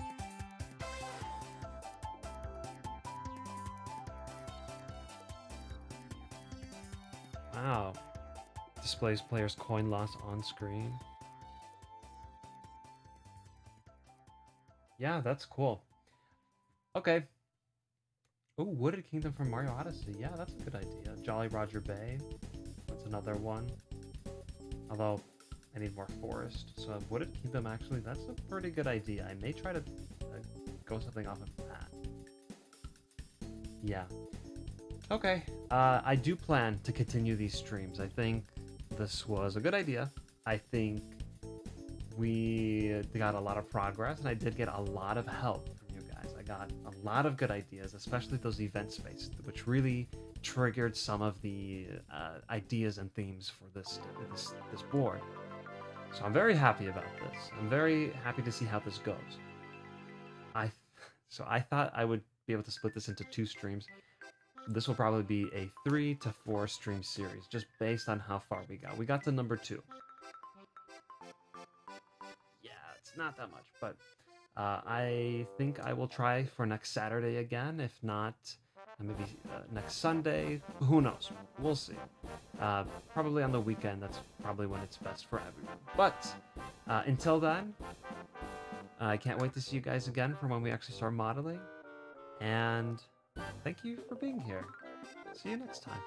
Wow. Displays player's coin loss on screen. Yeah, that's cool. Okay. Oh, Wooded Kingdom from Mario Odyssey. Yeah, that's a good idea. Jolly Roger Bay. That's another one. Although, I need more forest. So Wooded Kingdom, actually, that's a pretty good idea. I may try to go something off of that. Yeah. Okay. I do plan to continue these streams. I think this was a good idea. I think we got a lot of progress, and I did get a lot of help from you guys. I got a lot of good ideas, especially those event spaces, which really triggered some of the ideas and themes for this board. So I'm very happy about this. I'm very happy to see how this goes. So I thought I would be able to split this into 2 streams. This will probably be a 3 to 4 stream series, just based on how far we got. We got to number 2. Yeah, it's not that much, but I think I will try for next Saturday again. If not, maybe next Sunday. Who knows? We'll see. Probably on the weekend. That's probably when it's best for everyone. But until then, I can't wait to see you guys again for when we actually start modeling. And thank you for being here. See you next time.